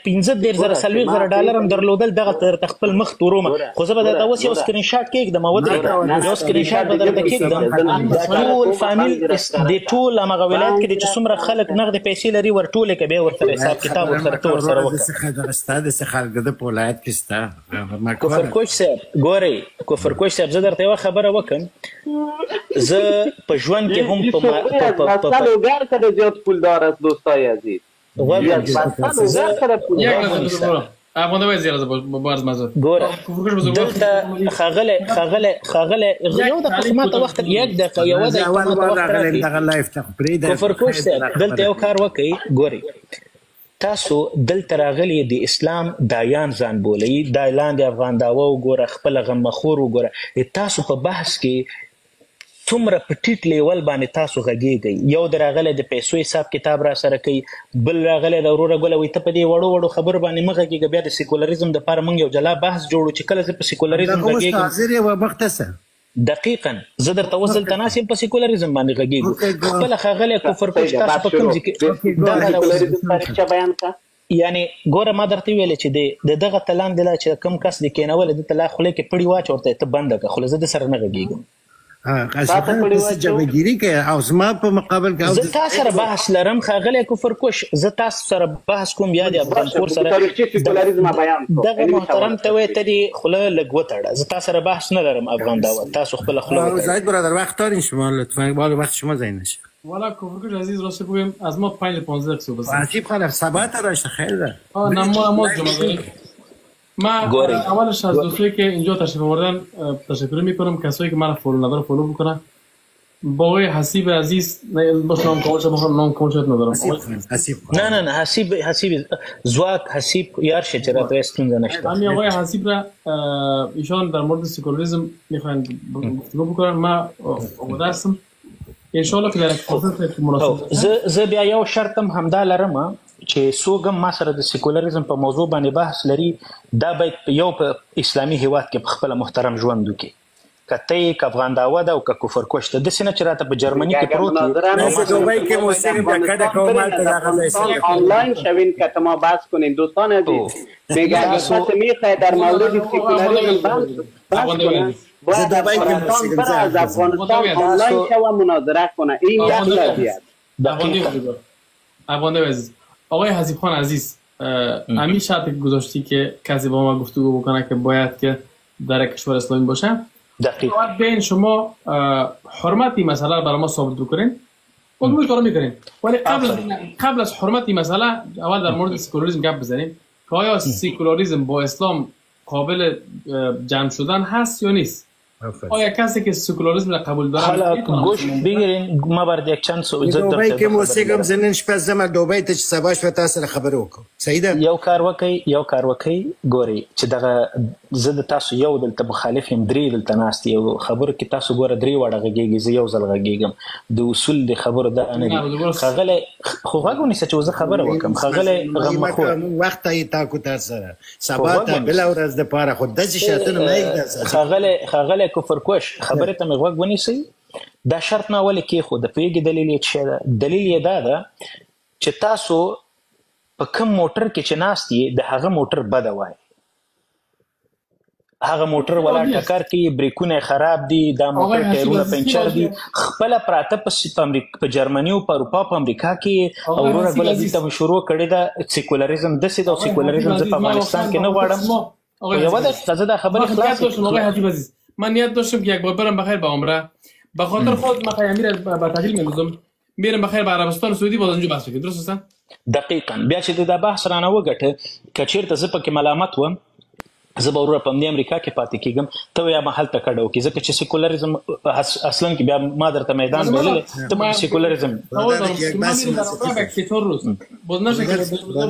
15,000 ډالر هم درلودل دغه درته خپل مخ تورومه. خو زه به درته اوس یو اسکرین شاټ کېږدم ودرېږه یو اسکرین شاټ به درته کېږدم. دا ټول فامیل د ټول همغه ولایت کې چې څومره خلک نغدې پیسې لري ورټولې که بیا ورسره حساب کتاب ورسره ټول سره وکړه. ستا داسې خلک ده په ولایت کې سته کفرکوش صاحب. ګورئ کفرکوش صاحب زه درته یوه خبره وکړم. زه په ژوند کې هم بستلوگر که د زیاد پولدار است دوستای عزیز افغانده باید زیاده بارز مزاد دلته خاغله یو دقیقه ما ته وخت یک دقیقه یو دقیقه کفرکوش صاحب دلته یو کار وکړئ. ګورئ تاسو دلته راغلي د اسلام دایان ځان بولئ دا لاندې افغان داوا وګوره خپله غمخور وګوره. تاسو په بحث کې څومره په ټیټ لیول باندې تاسو غږېږئ. یو د راغلی د پیسو حساب کتاب را سره کوي، بل راغلی د وروره ګله وایي ته په دې وړو وړو خبرو باندې مه غږېږه. بیا د سیکولریزم دپاره موږ یو جلا بحث جوړو چې کله زه په سیکولریزم غږېږم. دقیقا زه درته اوس دلته ناست یم په سیکولریزم باندې غږېږو. خپله ښاغلی کفرکوش تاسو په کوم ځای کې یعنی ګوره ما درته ویلې چې د دغه ته لاندې لا چې کوم کس دې کېنولی دلته لا خولې کې پړي واچ ورته ته بنده کړه. خو زه د سره نه غږېږم. قاسم خان څه جوابګيري کوي او زما په مقابل کې زه تاسو سره بحث لرم ښاغلی کفر کوش زه تاسو سره بحث کوم یا د افغانپور سره دغه محترم ته وایي ته دې خوله لږ وتړه زه تاسو سره بحث نه لرم افغان دعوت تاسو خپله خوله وتړه زاید برادر وقت دارین شما لطفا وقت شما ضایع نشه والا کفر کوش عزیز راست بگویم از ما 5 تا 15 دقیقه صحبت عجیب خانم ثبات داشته خیلی ده نه ما جمعه ما اولش از دوستایی که اینجا تشریف آوردن تشکر میکنم کسایی که من فالو ندارم فالو بکنن با آقای حسیب عزیز باش نام کامل شد بخوام نام کامل شد ندارم حسیب نه حسیب زواک حسیب یار شجرات استونزه نشته همین آقای حسیب را ایشان در مورد سکولاریسم میخوان گفتگو بکنن ما آماده هستم ان شاء الله که در فرصت مناسب زه بیا یو شرطم همدا لرم چې څوک ما سره د سیکولریزم په موضوع باندې بحث لري دا باید یو په اسلامي هیواد کې په خپل محترم ژوند وکړي که ته که افغان دعوه ده او که کفر کوش ده داسې نه چې راته په جرمني کې پروت آنلاین شوین که ما بحث کنین دوستان عزیز میگه اگه کسی میخواه در مورد سیکولاریزم بحث کنه باید از افغانستان آنلاین شو مناظره کنه این یک وضعیت افغان عزیز آقای حسیب خان عزیز همین شرط که گذاشتی که کسی با ما گفتگو بکنه که باید که در کشور اسلامی باشه دقیق باید بین شما حرمتی مسئله برای ما ثابت بکنین و گوش کارو میکنین ولی قبل از حرمتی مسئله اول در مورد سکولاریسم گپ بزنیم که آیا سکولاریسم با اسلام قابل جمع شدن هست یا نیست آیا کسی که سکولاریسم را قبول داره حالا گوش بگیرین ما برد یک چند سو عزت دوبای که موسیقم زنین شپه زمر دوبای ته چې سباش په تاسو سره خبرې وکړو صحیح ده یو کار وکي ګوري چې دغه زه د تاسو یو دلته مخالف یم درې دلته ناست یو خبرو کې تاسو ګوره درې وړه غږیږي زه یو ځل غږیږم د اصول د خبرو دا نه دي خغله خو غوږ نیسه چې زه خبره وکم خغله غمخور وخت یې تاکو تاسو سره سبا ته بل ورځ د پاره خو داسې شاتونه نه یې خغله کفر کوش خبره ته مغوږ ونیسي دا شرط نه ولې کې خو د پیګ دلیل یې څه ده دلیل یې دا ده چې تاسو په کوم موټر کې چې ناست یې د هغه موټر بد وای هغه موټر ولا ټکر کې بریکونه خراب دي دا موټر ټایرونه پنچر دي خپل پراته په جرمني او په اروپا په امریکا کې او ورغه بل دې شروع کړي دا سیکولریزم د سیده سیکولریزم په افغانستان کې نه غواړم یو دا تازه دا خبره خلاص من نیت داشتم که یک بار برم بخیر به عمره به خاطر خود من امیر به تعطیل می‌روزم میرم بخیر به عربستان سعودی باز اونجا بحث کنیم درست است دقیقاً بیا چې دا بحث رانه وګټه کچیر ته زه پکې ملامت وم زه به ورور په امریکا کې پاتې کېږم ته یا محل ته کډو کې ځکه چې سیکولریزم اصلا کې بیا ما درته میدان ویل ته سیکولریزم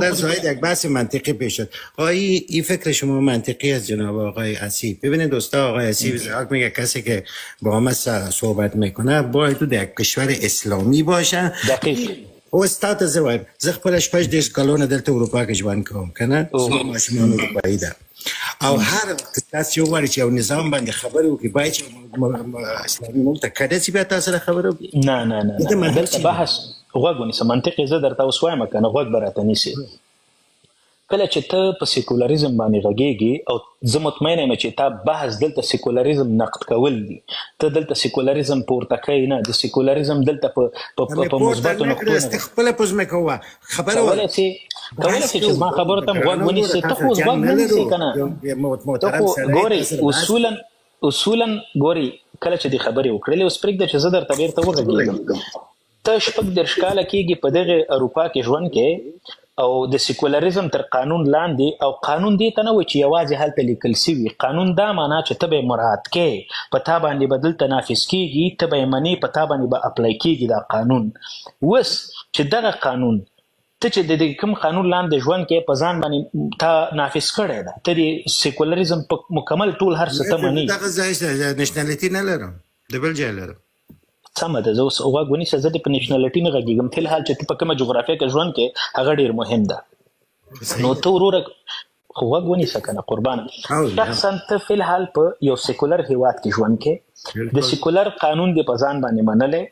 در زاید یک بحث منطقی پیش شد این فکر شما منطقی است جناب آقای حسیب ببینید دوستا آقای حسیب زاک میگه کسی که با ما صحبت میکنه باید تو در کشور اسلامی باشه دقیق او استاد زوار زه خپل شپږ دیش کلونه دلته اروپا کې ژوند کوم کنه ماشومان اروپایي ده او هر تاسو یو وړي چې یو نظام باندې خبرو کې باید اسلامي ملک کده چې بیا تاسو سره خبرو نه دلته بحث غوږ ونیسه منطق زه درته اوس وایم کنه غوږ براته نیسي کله چې ته په سیکولریزم باندې غږیږي او زه مطمئن یم چې تا بحث دلته سیکولریزم نقد کول دي ته دلته سیکولریزم پورته کوي نه د سیکولریزم دلته په مثبتو نقطو خپل پوزمه کوه خبره ولا چې ما خبره تم غوږ ونیسي ته خو غوږ ونیسي کنه ته خو ګوري اصولا ګوري کله چې دی خبرې وکړلې اوس پرېږده چې زه درته بیرته وغږېږم ته شپږ دېرش کاله کېږي په دغه اروپا کې ژوند کې او د سیکولریزم تر قانون لاندې او قانون دې ته نه وایي چې یوازې هلته لیکل سوي قانون دا معنا چې ته به یې مراعات کوې په تا باندې به دلته نافظ کېږي ته به یې منې په تا باندې به اپلای کېږي دا قانون اوس چې دغه قانون ته چې د کوم قانون لاندې ژوند کې په ځان باندې تا نافظ کړی ده ته د سیکولریزم په مکمل ټول هر څه ته منې دغه ځای نشنالیټي نه لرم د بل ځای لرم سمه ده زه اوس غوږ ونیسه زه دې په نیشنالټي نه غږېږم فی الحال چې ته په کومه جغرافیه کې ژوند کې هغه ډېر مهم ده نو ته وروره خو غوږ ونیسه که نه قربانه شخصا ته فی الحال په یو سیکولر هیواد کې ژوند کې د سیکولر قانون دې په ځان باندې منلی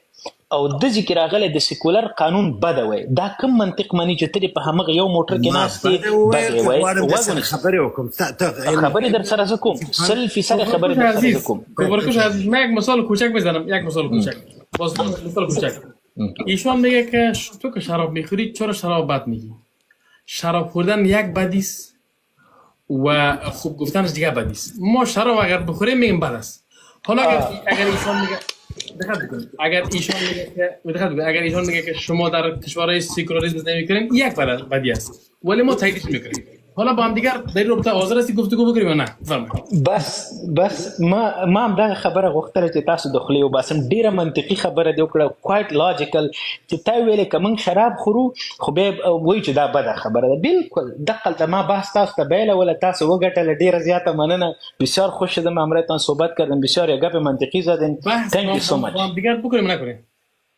او د ذکر راغلی د سیکولر قانون بده وای دا کوم منطق منی چې ته په همغه یو موټر کې ناستې بده وای خبرې در سره زه کوم 100% خبرې در سره زه کوم کوبرکوش من یک مثال کوچک بزنم مثال کوچک ایشان میگه که تو که شراب میخوری چرا شراب بد میگی شراب خوردن یک بدی است و خوب گفتنش دیگه بدی است ما شراب اگر بخوریم میگیم بد است حالا اگر ایشان میگه اگر ایشان میگه که شما در کشورهای سکولاریسم زندگی میکنین یک بدی است ولی ما تاییدش میکنیم حالا با هم دیگر در این رابطه حاضر هستی گفتگو بکنیم یا نه فرمایید بس ما هم دا خبره غوښتله چې تاسو د خولې وباسم ډیره منطقي خبره دې وکړه کوایټ لاجیکل چې تا ویلې که موږ شراب خورو خو بیا وایي چې دا بده خبره ده بالکل دقلته ما بحث تاسو ته بیلوله تاسو وګټله ډیره زیاته مننه بسیار خوش شدم امرایتان صحبت کردم بسیار یک گپ منطقی زدین thank you so much با هم دیگر بکنیم نکنیم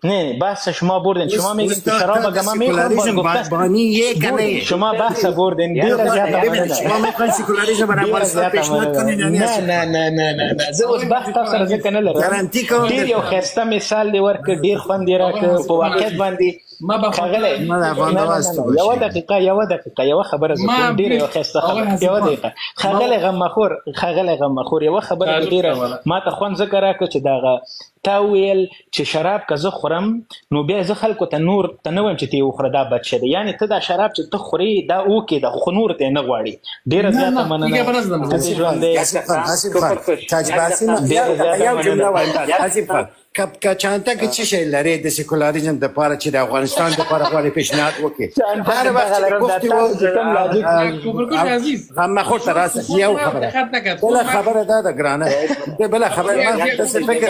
نه بحث شما بردین شما میگین که شراب گما میخورن شما بحث بردین دیر زیاده شما میخواین سکولاریسم برای افغانستان پیشنهاد کنین یا نه زه اوس بحث تاسو سره ځکه نه لرم ډیر یو ښایسته مثال دی ورکړ ډیر خوند یې راکړ په واقعیت باندې ښاغلی یوه دقیقه یوه خبره زه کوم ډېره یوه ښایسته خبره یوه دقیقه ښاغلی غمخور یوه خبره ډېره ما ته خوند ځکه راکړه چې دغه تا ویل چې شراب که زه خورم نو بیا زه خلکو ته نور ته نه وایم چې ته یې وخوره دا بد شه دی یعنې ته دا شراب چې ته خورې دا اوکې ده خو نور ته یې نه غواړي ډېره زیاته مننه ښځې ژوند دی که چانته که چی شی لري د سکولاریزم د پاره چې د افغانستان د پاره غواړي پیشنهاد وکړي هر وخت گفتی غم خود تراس یو خبره بل خبره دا ګرانه بل خبره ما تاسو فکر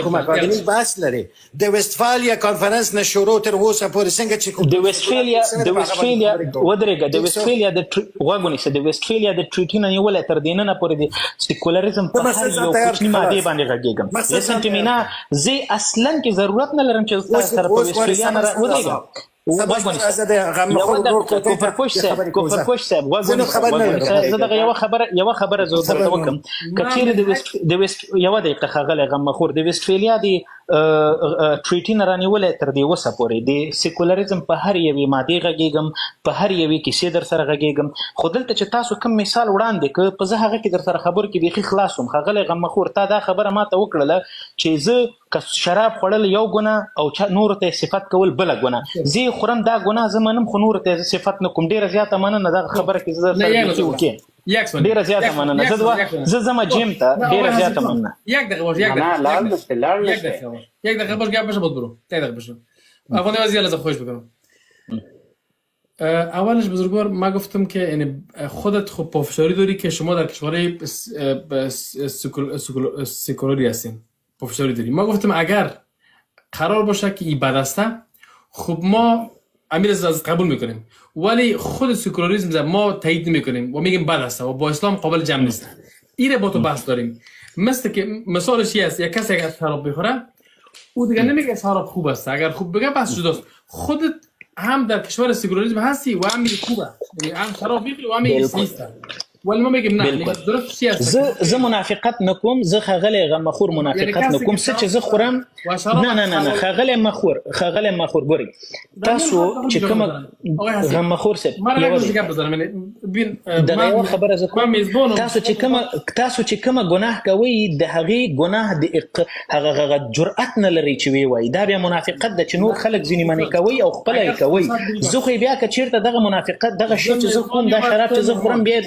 کوم اکاډمیک بحث لري د وستفالیا کانفرنس نه شروع تر اوسه پورې څنګه چې د وستفالیا ودرېګه د وستفالیا د وګونی سه د وستفالیا د ټریټي نه نیولې تر دینه نه پورې د سکولریزم په هر یو کوچنی ماده باندې غږیږم لسن ټی مینا زه اصلا کې ضرورت نه لرم چې تاسو سره په وستفالیا نه ودرېږم کوپرپوش صاحب زه دغه یوه خبره زه درته وکړم که چیرې د ویسټ یوه دقیقه ښاغلی غمخور د ویسټفالیا د ټریټي نه رانیولی تر دې اوسه پورې د سیکولریزم په هر یوې مادې غږېږم په هر یوې کیسې در سره غږېږم خو دلته چې تاسو کوم مثال وړاندې که په زه هغه کې در سره خبرو کې بیخي خلاص وم ښاغلی غمخور تا دا خبره ماته وکړله چې زه که شراب خوړل یو ګناه او نورو ته صفت کول بله ګناه زه خورم دا ګناه زه منم خو نورو ته صفت نه کوم ډېره زیاته مننه دغه خبره کې زه سره بیخي وکړم ډېره زیاته مننه زه ځمه جیم ته ډېره زیاته مننه یک دقیقه باش گپ بشه بود برو یک دقیقه بشه افغانی وزیر لازم خوش بکنم اولش بزرگوار ما گفتم که یعنی خودت خب پافشاری داری که شما در کشورهای سکولاری هستین پافشاری داری ما گفتم اگر قرار باشه که این بد است خب ما امیر از قبول میکنیم ولی خود سکولاریسم ما تایید نمیکنیم و میگیم بد است و با اسلام قابل جمع نیست اینه با تو بحث داریم مثل که مثالش است یک کسی اگر شراب بخوره او دیگه نمیگه شراب خوب است اگر خوب بگه بس جداست خودت هم در کشور سکولاریسم هستی و هم میگی خوبه یعنی هم شراب میخوری و هم میگی نیست ولی ما میگیم نه درست چی است زه منافقت نکوم زه ښاغلی غمخور منافقت نکوم څه چې زه خورم نه ښاغلی مخور ګورئ تاسو چې کومه غمخور صاحب دغه یوه خبره زه کوم تاسو چې کومه ګناه کوئ د هغې ګناه د هغه جرأت نه لرئ چې ویې وایي دا بیا منافقت ده چې نور خلک ځینې منې کوئ او خپله یې کوئ زه خو بیا که چېرته دغه منافقت دغه شی چې زه خورم دا شراب چې زه خورم بیا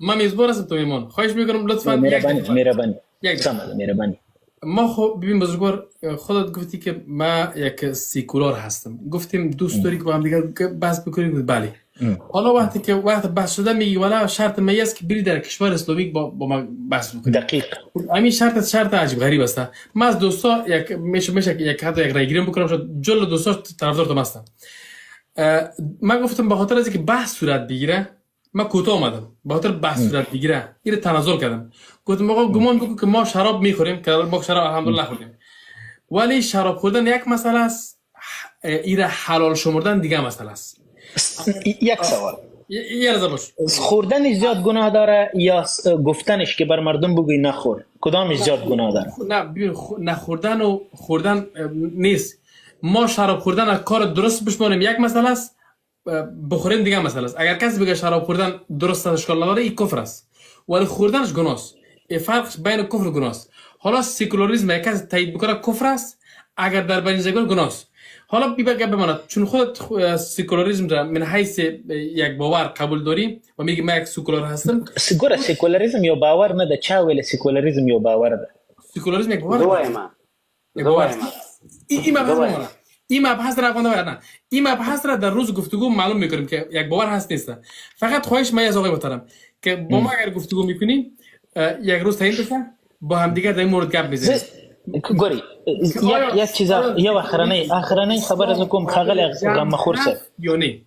ما میزبان هستم تو میمون خواهش میکنم لطفا مهربانی ما خب ببین بزرگوار خودت گفتی که ما یک سیکولار هستم گفتیم دوست داری که با هم دیگه بحث بکنیم بله حالا وقت بحث شده میگی والا شرط می است که بری در کشور اسلامی با ما بحث بکنیم دقیق همین شرط عجیب غریب است ما از دوستا میشه یک رای گیری بکنم شد جل دوستا طرفدار تو هستم من گفتم به خاطر از اینکه بحث صورت بگیره ما کوتاه اومدم به خاطر بحث صورت بگیره این تنازل کردم گفتم آقا گمان بکن که ما شراب میخوریم که ما شراب الحمدلله خوردیم ولی شراب خوردن یک مسئله است این حلال شمردن دیگه مسئله است یک سوال یه لحظه باش خوردن زیاد گناه داره یا گفتنش که بر مردم بگوی نخور کدامش زیاد گناه داره؟ نه ببین نخوردن و خوردن نیست. ما شراب خوردن از کار درست بشماریم یک مسئله است، بخوریم دیگه مسئله است. اگر کسی بگه شراب خوردن درست است اشکال نداره، این کفر است، ولی خوردنش گناه است. این فرق بین کفر و گناه است. حالا سکولاریسم یک کسی تایید بکنه کفر است، اگر در بین زگان گناه است. حالا بگه بماند چون خودت سکولاریسم را من حیث یک باور قبول داری و میگی من یک سکولار هستم. گوره سکولاریسم یا باور نه ده، چا ویل سکولاریسم یا باور ده؟ سکولاریسم یک باور دوایما این مبحث را نه این مبحث را در روز گفتگو معلوم میکنیم که یک باور هست نیست. فقط خواهش من از آقای محترم که با ما اگر گفتگو میکنیم یک روز تعیین بشه با هم دیگه در این مورد گپ بزنیم. گوری یک چیزا یو اخرنی خبر از کوم خغل غم خورسه یونی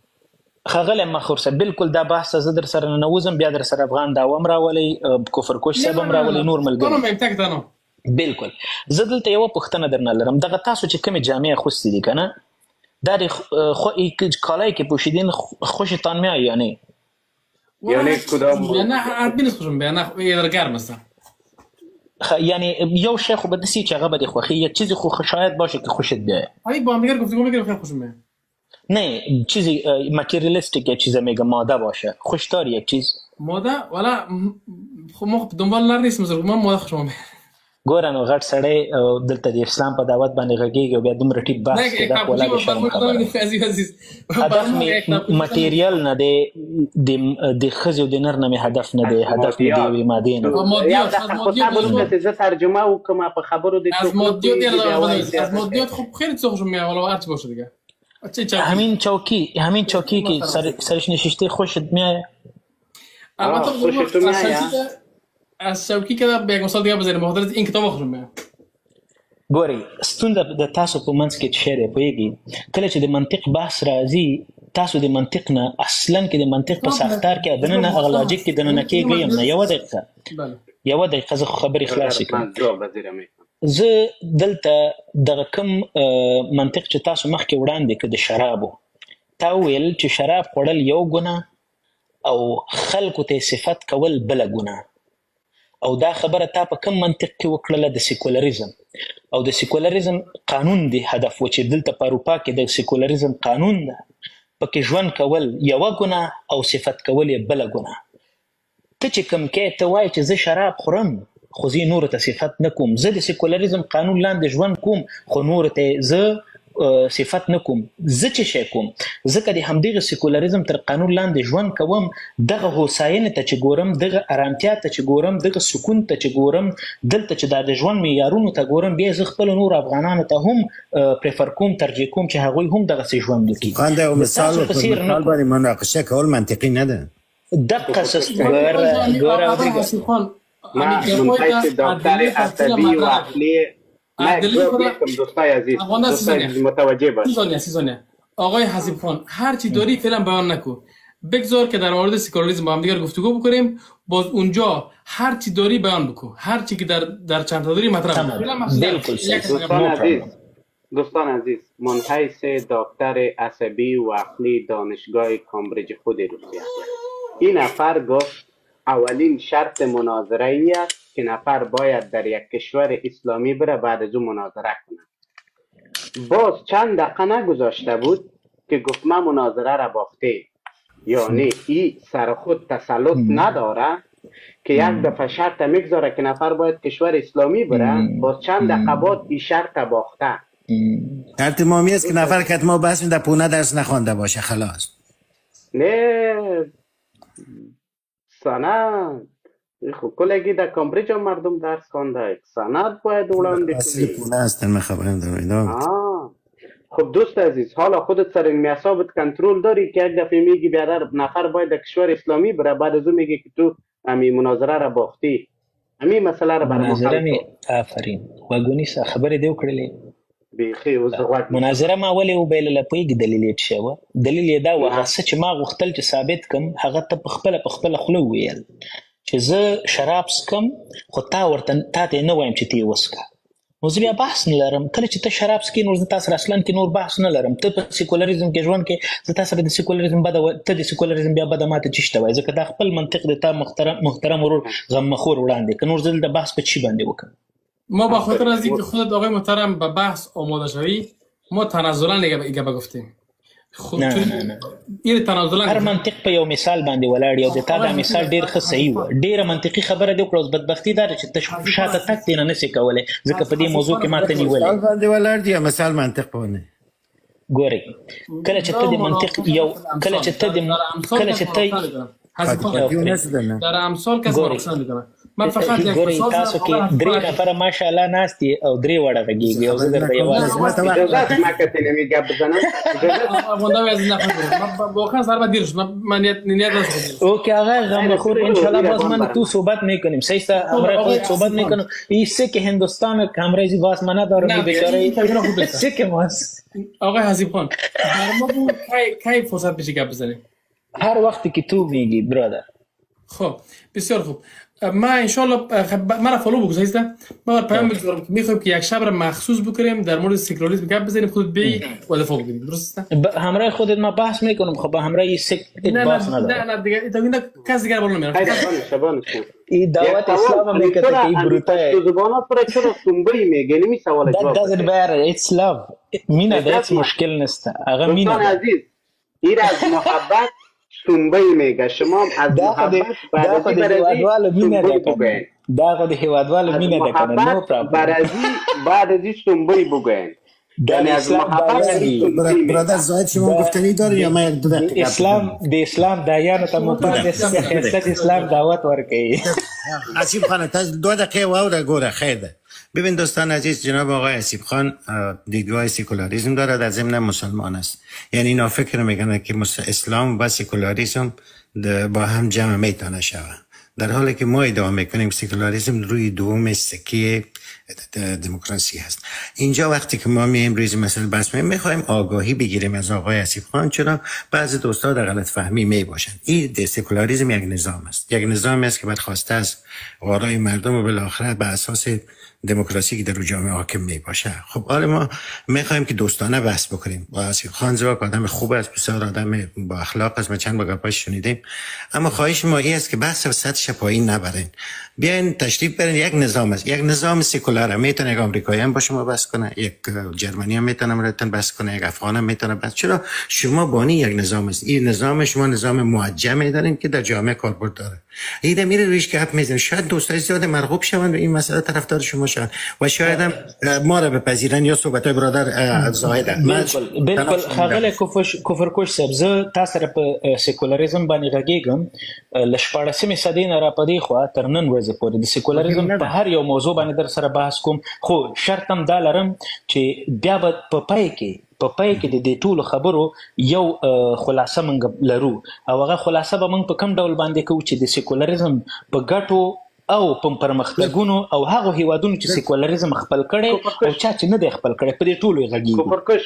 خغل مخورسه بالکل دا بحث از در سره نوزم بیا در سره افغان داوم راولي کفر کوش سبم راولي نور ملګری بالکل زه دلته یو پښتنه درنه لرم دغه تاسو چې کومه جامعه خوستې دي کنه دا خو کالای کې پوشیدین خوشتان میاد یعنی کدام نه ادمین خوشم به نه یادگار مثلا یعنی یو شی خو بده سی چې هغه بده خوخي یک چیزی خو شاید باشه که خوشت بیاد ای با هم دیگه گفتگو میکنیم خیلی خوشم میاد نه چیزی ماتریالیستیک یک چیز میگه ماده باشه خوشتار یک چیز ماده ولا خو مخ دنبال لار نیست مثلا ما ماده خوشم میاد ګورنو غټ سړی دلته د اسلام په دعوت باندې غږیږي او بیا دومره ټیپ بحث کې دا کوله د شرم خبره هدف می ماتریال نه دی د خزو د نر نه هدف نه دی هدف دی وی ماده مادیات زه ترجمه وکم په خبرو د از مادیات خب خیلی څه خوشم میاد ولا هرچی باشه دیگه همین چوکی که سرش نشسته خوشت میاد البته از شوکی که به یک مثال دیگه بزنیم بخاطر این کتاب خوشم میاد ګوري ستونزه د تاسو په منځ کې شعر پويږي کله چې د منطق بحث راځي تاسو د منطق نه اصلا کې د منطق په ساختار کې دنه اغلاجیک کې دنه کېږي نه یو دقیقه زه خبري خلاص کړم زه دلته د کوم منطق چې تاسو مخکې وړاندې کړ د شرابو تا ویل چې شراب خوړل یو ګناه او خلکو ته صفت کول بل ګناه او دا خبره تا په کوم منطق کې وکړله د سیکولریزم او د سیکولریزم قانون دی هدف و چې دلته په اروپا کې د سیکولریزم قانون ده پکې ژوند کول یو ګناه او صفت کول یې بل ګناه ته چې کوم کې ته وایي چې زه شراب خورم خو زه نور ته صفت نکوم زه د سیکولریزم قانون لاندې ژوند کوم خو نور ته زه صفت نکوم زه چې شي کوم ځکه د همدغه سیکولریزم تر قانون لاندې ژوند کوم دغه هوساینه ته چې ګورم دغه ارامتیا ته چې ګورم دغه سکون ته چې ګورم دلته چې د ژوند معیارونو ته ګورم بیا زه خپل نور افغانانو ته هم پریفر کوم ترجیح کوم چې هغوی هم دغه سي ژوند وکړي خانده او مثال باندې مناقشه کول منطقي نه ده دقه ګوره ما منطقه دکتر عصبی و عقلی دوستای عزیز متوجه باش سی آقای حسیب خان هر چی داری فعلا بیان نکن بگذار که در مورد سکولاریسم با هم دیگر گفتگو بکنیم باز اونجا هر چی داری بیان بکن هر چی که در چند تا داری مطرح بالکل دوستان عزیز من حیث دکتر عصبی و عقلی دانشگاه کامبریج خود روسیه این نفر گفت اولین شرط مناظره ای است که نفر باید در یک کشور اسلامی بره بعد از اون مناظره کنه باز چند دقیقه نگذاشته بود که گفت من مناظره را باخته یعنی این سر خود تسلط نداره که یک دفعه شرط میگذاره که نفر باید کشور اسلامی بره باز چند دقیقه بعد این شرط باخته شرط مامی است که نفر کتما بس در پونه درس نخوانده باشه خلاص نه سند خب کلگی در کامبریج هم مردم درس خونده سند باید وړاندې اصلی پونه هستن من خبرم دارم خب دوست عزیز حالا خودت سر علمی حسابت کنترل داری که یک دفعه میگی بیادر نفر باید در کشور اسلامی بره بعد از اون میگی که تو امی مناظره را باختی امی مسئله را برای مناظره آفرین واگونی سا خبر دیو کړلې بیخي وزغوات مناظره ما ولې وبیل لپیګ دلیل یې شو دلیل دا و هڅه چې ما غوښتل چې ثابت کم هغه ته په خپل خلو ویل چې زه شراب سکم خو تا ورته تا ته نه وایم چې تی وسکه نو زه بیا بحث نه لرم. کله چې ته شراب څکې نو زه تا سره اصلا کې نور بحث نه لرم. ته په سیکولریزم کې ژوند کې زه تا سره د سیکولریزم ته د سیکولریزم بیا بده ماته چی شته وایي، ځکه دا خپل منطق د تا محترم ورور غمخور وړاندې که نور زه د بحث په چی باندې وکړم. ما با خاطر از اینکه خودت آقای محترم به بحث آماده شوی ما تنازلا نگه بگفتیم. نه این تنازلا هر منطق په یو مثال باندې ولاړ یو د تا دا مثال ډیر ښه صحیح و، ډیره منطقي خبره دی. اوس بدبختی دا چې ته شاته تک دی نه نشې کولی ځکه په دې موضوع کې ماته نیولې مثال باندې ولاړ دی مثال منطق باندې ګورئ. کله چې ته د منطق یو کله چې ته در امثال کسی مرخصان میکنه. من فقط یک تاسو کې درې نفره ماشاءالله ناست دي او درې وړه غږیږي او زه درته یوازې اجازه ما کتل میگم بزنم اجازه از نفر واقعا سر دیر شد. من نیت داشتم اوکی آقا غمخور انشالله باز من تو صحبت میکنیم سیستا همراه خود صحبت میکنم. این سکه هندوستان کامریزی باز من ندارم بیچاره سکه ماست. آقای حسیب خان ما بود کی فرصت بشه گپ بزنیم؟ هر وقتی که تو میگی برادر. خب بسیار خوب. ما انشالله من فالو بگو سیسته ما پیام بگذارم که میخوایم که یک شب را مخصوص بکنیم در مورد سکولاریسم گپ بزنیم خود بی و دفاع بکنیم. درسته؟ همراه خودت ما بحث میکنم. خب همراه سک بحث ندارم. نه دیگه اینا کس دیگه بالا نمیره. این دعوت اسلام میگه که این بروتای زبانا پر چرا سنبری میگه نمی سوال جواب. That doesn't matter. It's love. مینه ده هیچ مشکل نسته. آقا مینه ده. عزیز این از محبت سنبری میگه شما از محبت هیوادوالو مینه ده کنه. دا خود هیوادوالو مینه ده کنه. نو پرابلم. بعد از این سنبری بگوین. یعنی از محبت برادر زاید شما گفتنی داری یا ما یک دو دقیقه د اسلام دایانو ته مقدس خصلت اسلام دعوت ورکوي. حسیب خان تاسو 2 دقیقه واوره ګوره خیر ده. ببین دوستان عزیز جناب آقای حسیب خان دیدگاه سکولاریسم داره در ضمن مسلمان است. یعنی اینا فکر میکنه که اسلام و سکولاریسم با هم جمع میتونه شوه، در حالی که ما ادعا میکنیم سکولاریسم روی دوم سکه دموکراسی هست. اینجا وقتی که ما میایم روی مثلا بحث میخوایم آگاهی بگیریم از آقای حسیب خان، چرا بعضی دوستا در غلط فهمی میباشن. این سکولاریسم یک نظام است، یک نظامی است که برخواسته از آرای مردم و بالاخره به اساس دموکراسی که در جامعه حاکم میباشه. خب حالا ما میخوایم که دوستانه بحث بکنیم. با حسیب خان زواک آدم خوب است، بسیار آدم با اخلاق است، ما چند با گپاش شنیدیم، اما خواهش ما این است که بحث سطح پایین نبرین، بیاین تشریف برین. یک نظام است، یک نظام سکولار. میتونه یک آمریکایی هم با شما بحث کنه، یک جرمنی هم میتونه براتون بحث کنه، یک افغان هم میتونه بحث. چرا شما بانی یک نظام است. این نظام شما نظام موجه دارین که در جامعه کاربرد داره. ایده میره رویش که حرف میزنه، شاید دوستای زیاد مرغوب شون و این مسئله طرفدار شما شون و شاید هم ما را بپذیرن یا صحبتای برادر زاهد. بالکل خغل کفر کش صاحب زه تاسو سره په سیکولاریزم باندې غږیږم لشپارسمې صدې نه را پدې خو تر نن ورځې پورې د سیکولاریزم په هر یو موضوع باندې در سره بحث کوم، خو شرط هم دا لرم چې بیا به په پای کې د دې ټولو خبرو یو خلاصه موږ لرو او هغه خلاصه به موږ په کوم ډول باندې کوو چې د سیکولاریزم په ګټو او په پرمختګونو او هغه هیوادونو چې سیکولاریزم خپل کړي او چا چې نه دی خپل کړي په دې ټولو غږیږي. کفرکش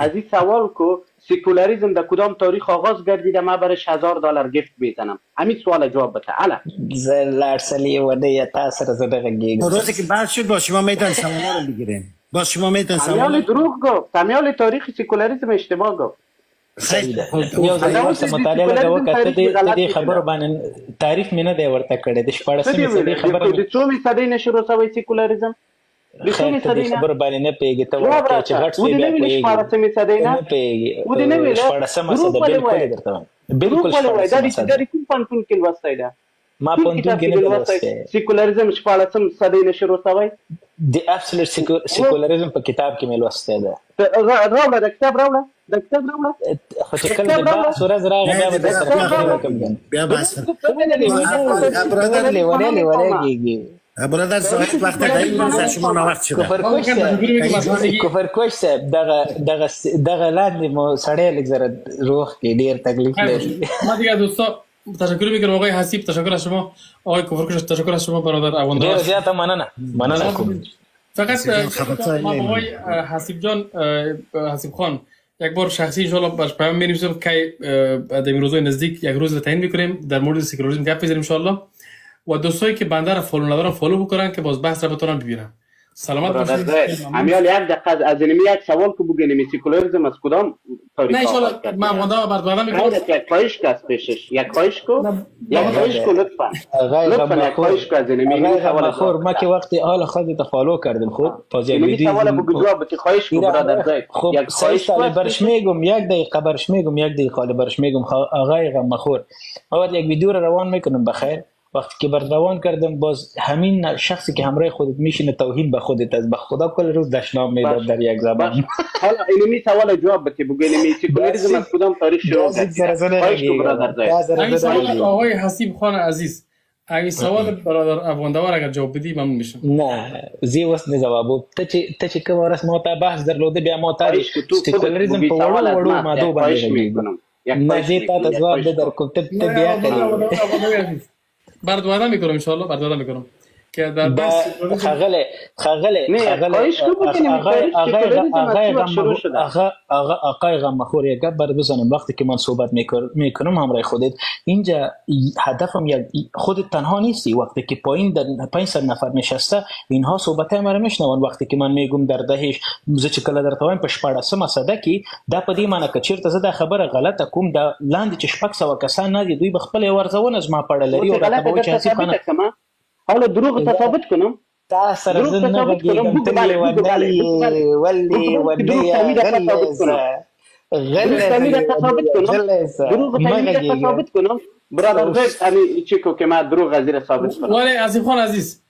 از این سوال کو سیکولاریزم در کدام تاریخ آغاز گردیده ما برش $1000 گفت میزنم. همین سوال جواب بده. الا لارسلی وده یا تاثر زده غږیږي. روزی که بعد شد با شما میتون سوال رو بگیرین. با شما میتون سوال دروغ گفت. تمیال تاریخ سیکولاریزم اشتباه گفت. یو ځای مطالعه وکړه ته دې خبرو باندې تعریف مې نه دی ورته کړی. د 14مې صدۍ خبره د 14مې صدۍ نه شروع شوی سیکولاریزم. د 14مې صدۍ خبر باندې نه پیږي ته ورته چې غټ سی بیا پیږي 14مې صدۍ نه پیږي. و دې نه ویل 14مې صدۍ بالکل درته بالکل دا کوم پانتون کې لوستای دا ما پانتون کې نه لوستای. سیکولاریزم 14مې صدۍ نه شروع شوی. د ابسولوت سیکولاریزم په کتاب کې مې لوستای دا. راوړه د کتاب راوړه خو چې کله د بحث ورځ راغی بیا به د سره کوم بیا بحث برادر زاهد وقت دایی منظر شما نوقت شده. کفرکش صاحب دغه لاندې مو سړی لږ ذره روح کې ډېر تکلیف لري. ما دیگه دوستا تشکر میکنم آقای حسیب، تشکر از شما آقای کفرکش، تشکر از شما برادر اواندار. ډېر زیاته مننه کوم. فقط آقای حسیب جان حسیب خان یک بار شخصی انشالله باش پیام می‌نویسم که در این روزهای نزدیک یک روز تعیین می‌کنیم در مورد سکولاریسم گپ بزنیم انشالله و دوستایی که بنده را فالو ندارن فالو بکنن که باز بحث را بتونن ببینن. سلامت باشید. امیال یک دقیقه از اینمی یک سوال که بگین سکولاریسم از کدام تاریخ؟ نه انشالله من مونده بردوادم میکنم. یک خواهش کس پیشش یک خواهش کو لطفا یک خواهش کو از اینمی سوال خور ما که وقتی حال خودت فالو کردم خب باز یک ویدیو سوال بگو جواب بده خواهش کو برادر زاید. خب یک خواهش برش میگم یک دقیقه برش میگم آقای غمخور ما یک ویدیو رو روان میکنم بخیر وقتی که روان کردم باز همین شخصی که همراه خودت میشینه توهین به خودت از به خدا کل روز دشنام میداد در یک زبان. حالا اینمی سوال جواب بده بگو اینمی سکولاریسم از کدام تاریخ شروع شد؟ آقای حسیب خان عزیز اگه سوال برادر افغاندوار اگر جواب بدی ممنون میشم. نه زی وست نه جواب ته چې کوم راس مو ته بحث درلوده بیا مو ته سکولاریسم په وړو مادو باندې میکنم نه زی تا جواب در کوم ته بیا کړی بردوادم میکنم انشالله بردوادم میکنم که در بحث خغله آقای غمخور یک گپ برات بزنم وقتی که من صحبت میکنم همراه خودت اینجا هدفم خودت تنها نیستی وقتی که پایین در 500 نفر نشسته اینها صحبت ما رو میشنون وقتی که من میگم در دهش زه چې کله درته وایم په 14 صده کې دا په دې معنی که چیرته زه دا خبره غلطه کوم دا لاندې چې شپږ سوه کسان نه دي دوی به خپل ورزونه زما پړه لري او راته به چې حسیب خانه حالا دروغ ثابت کنم تا سره زه نه غږیږم ته لیونی ولې ودی غلط ثابت کنم برادر زید امی چیکو که ما دروغ زیر ثابت کنم. ولی عزیز خان عزیز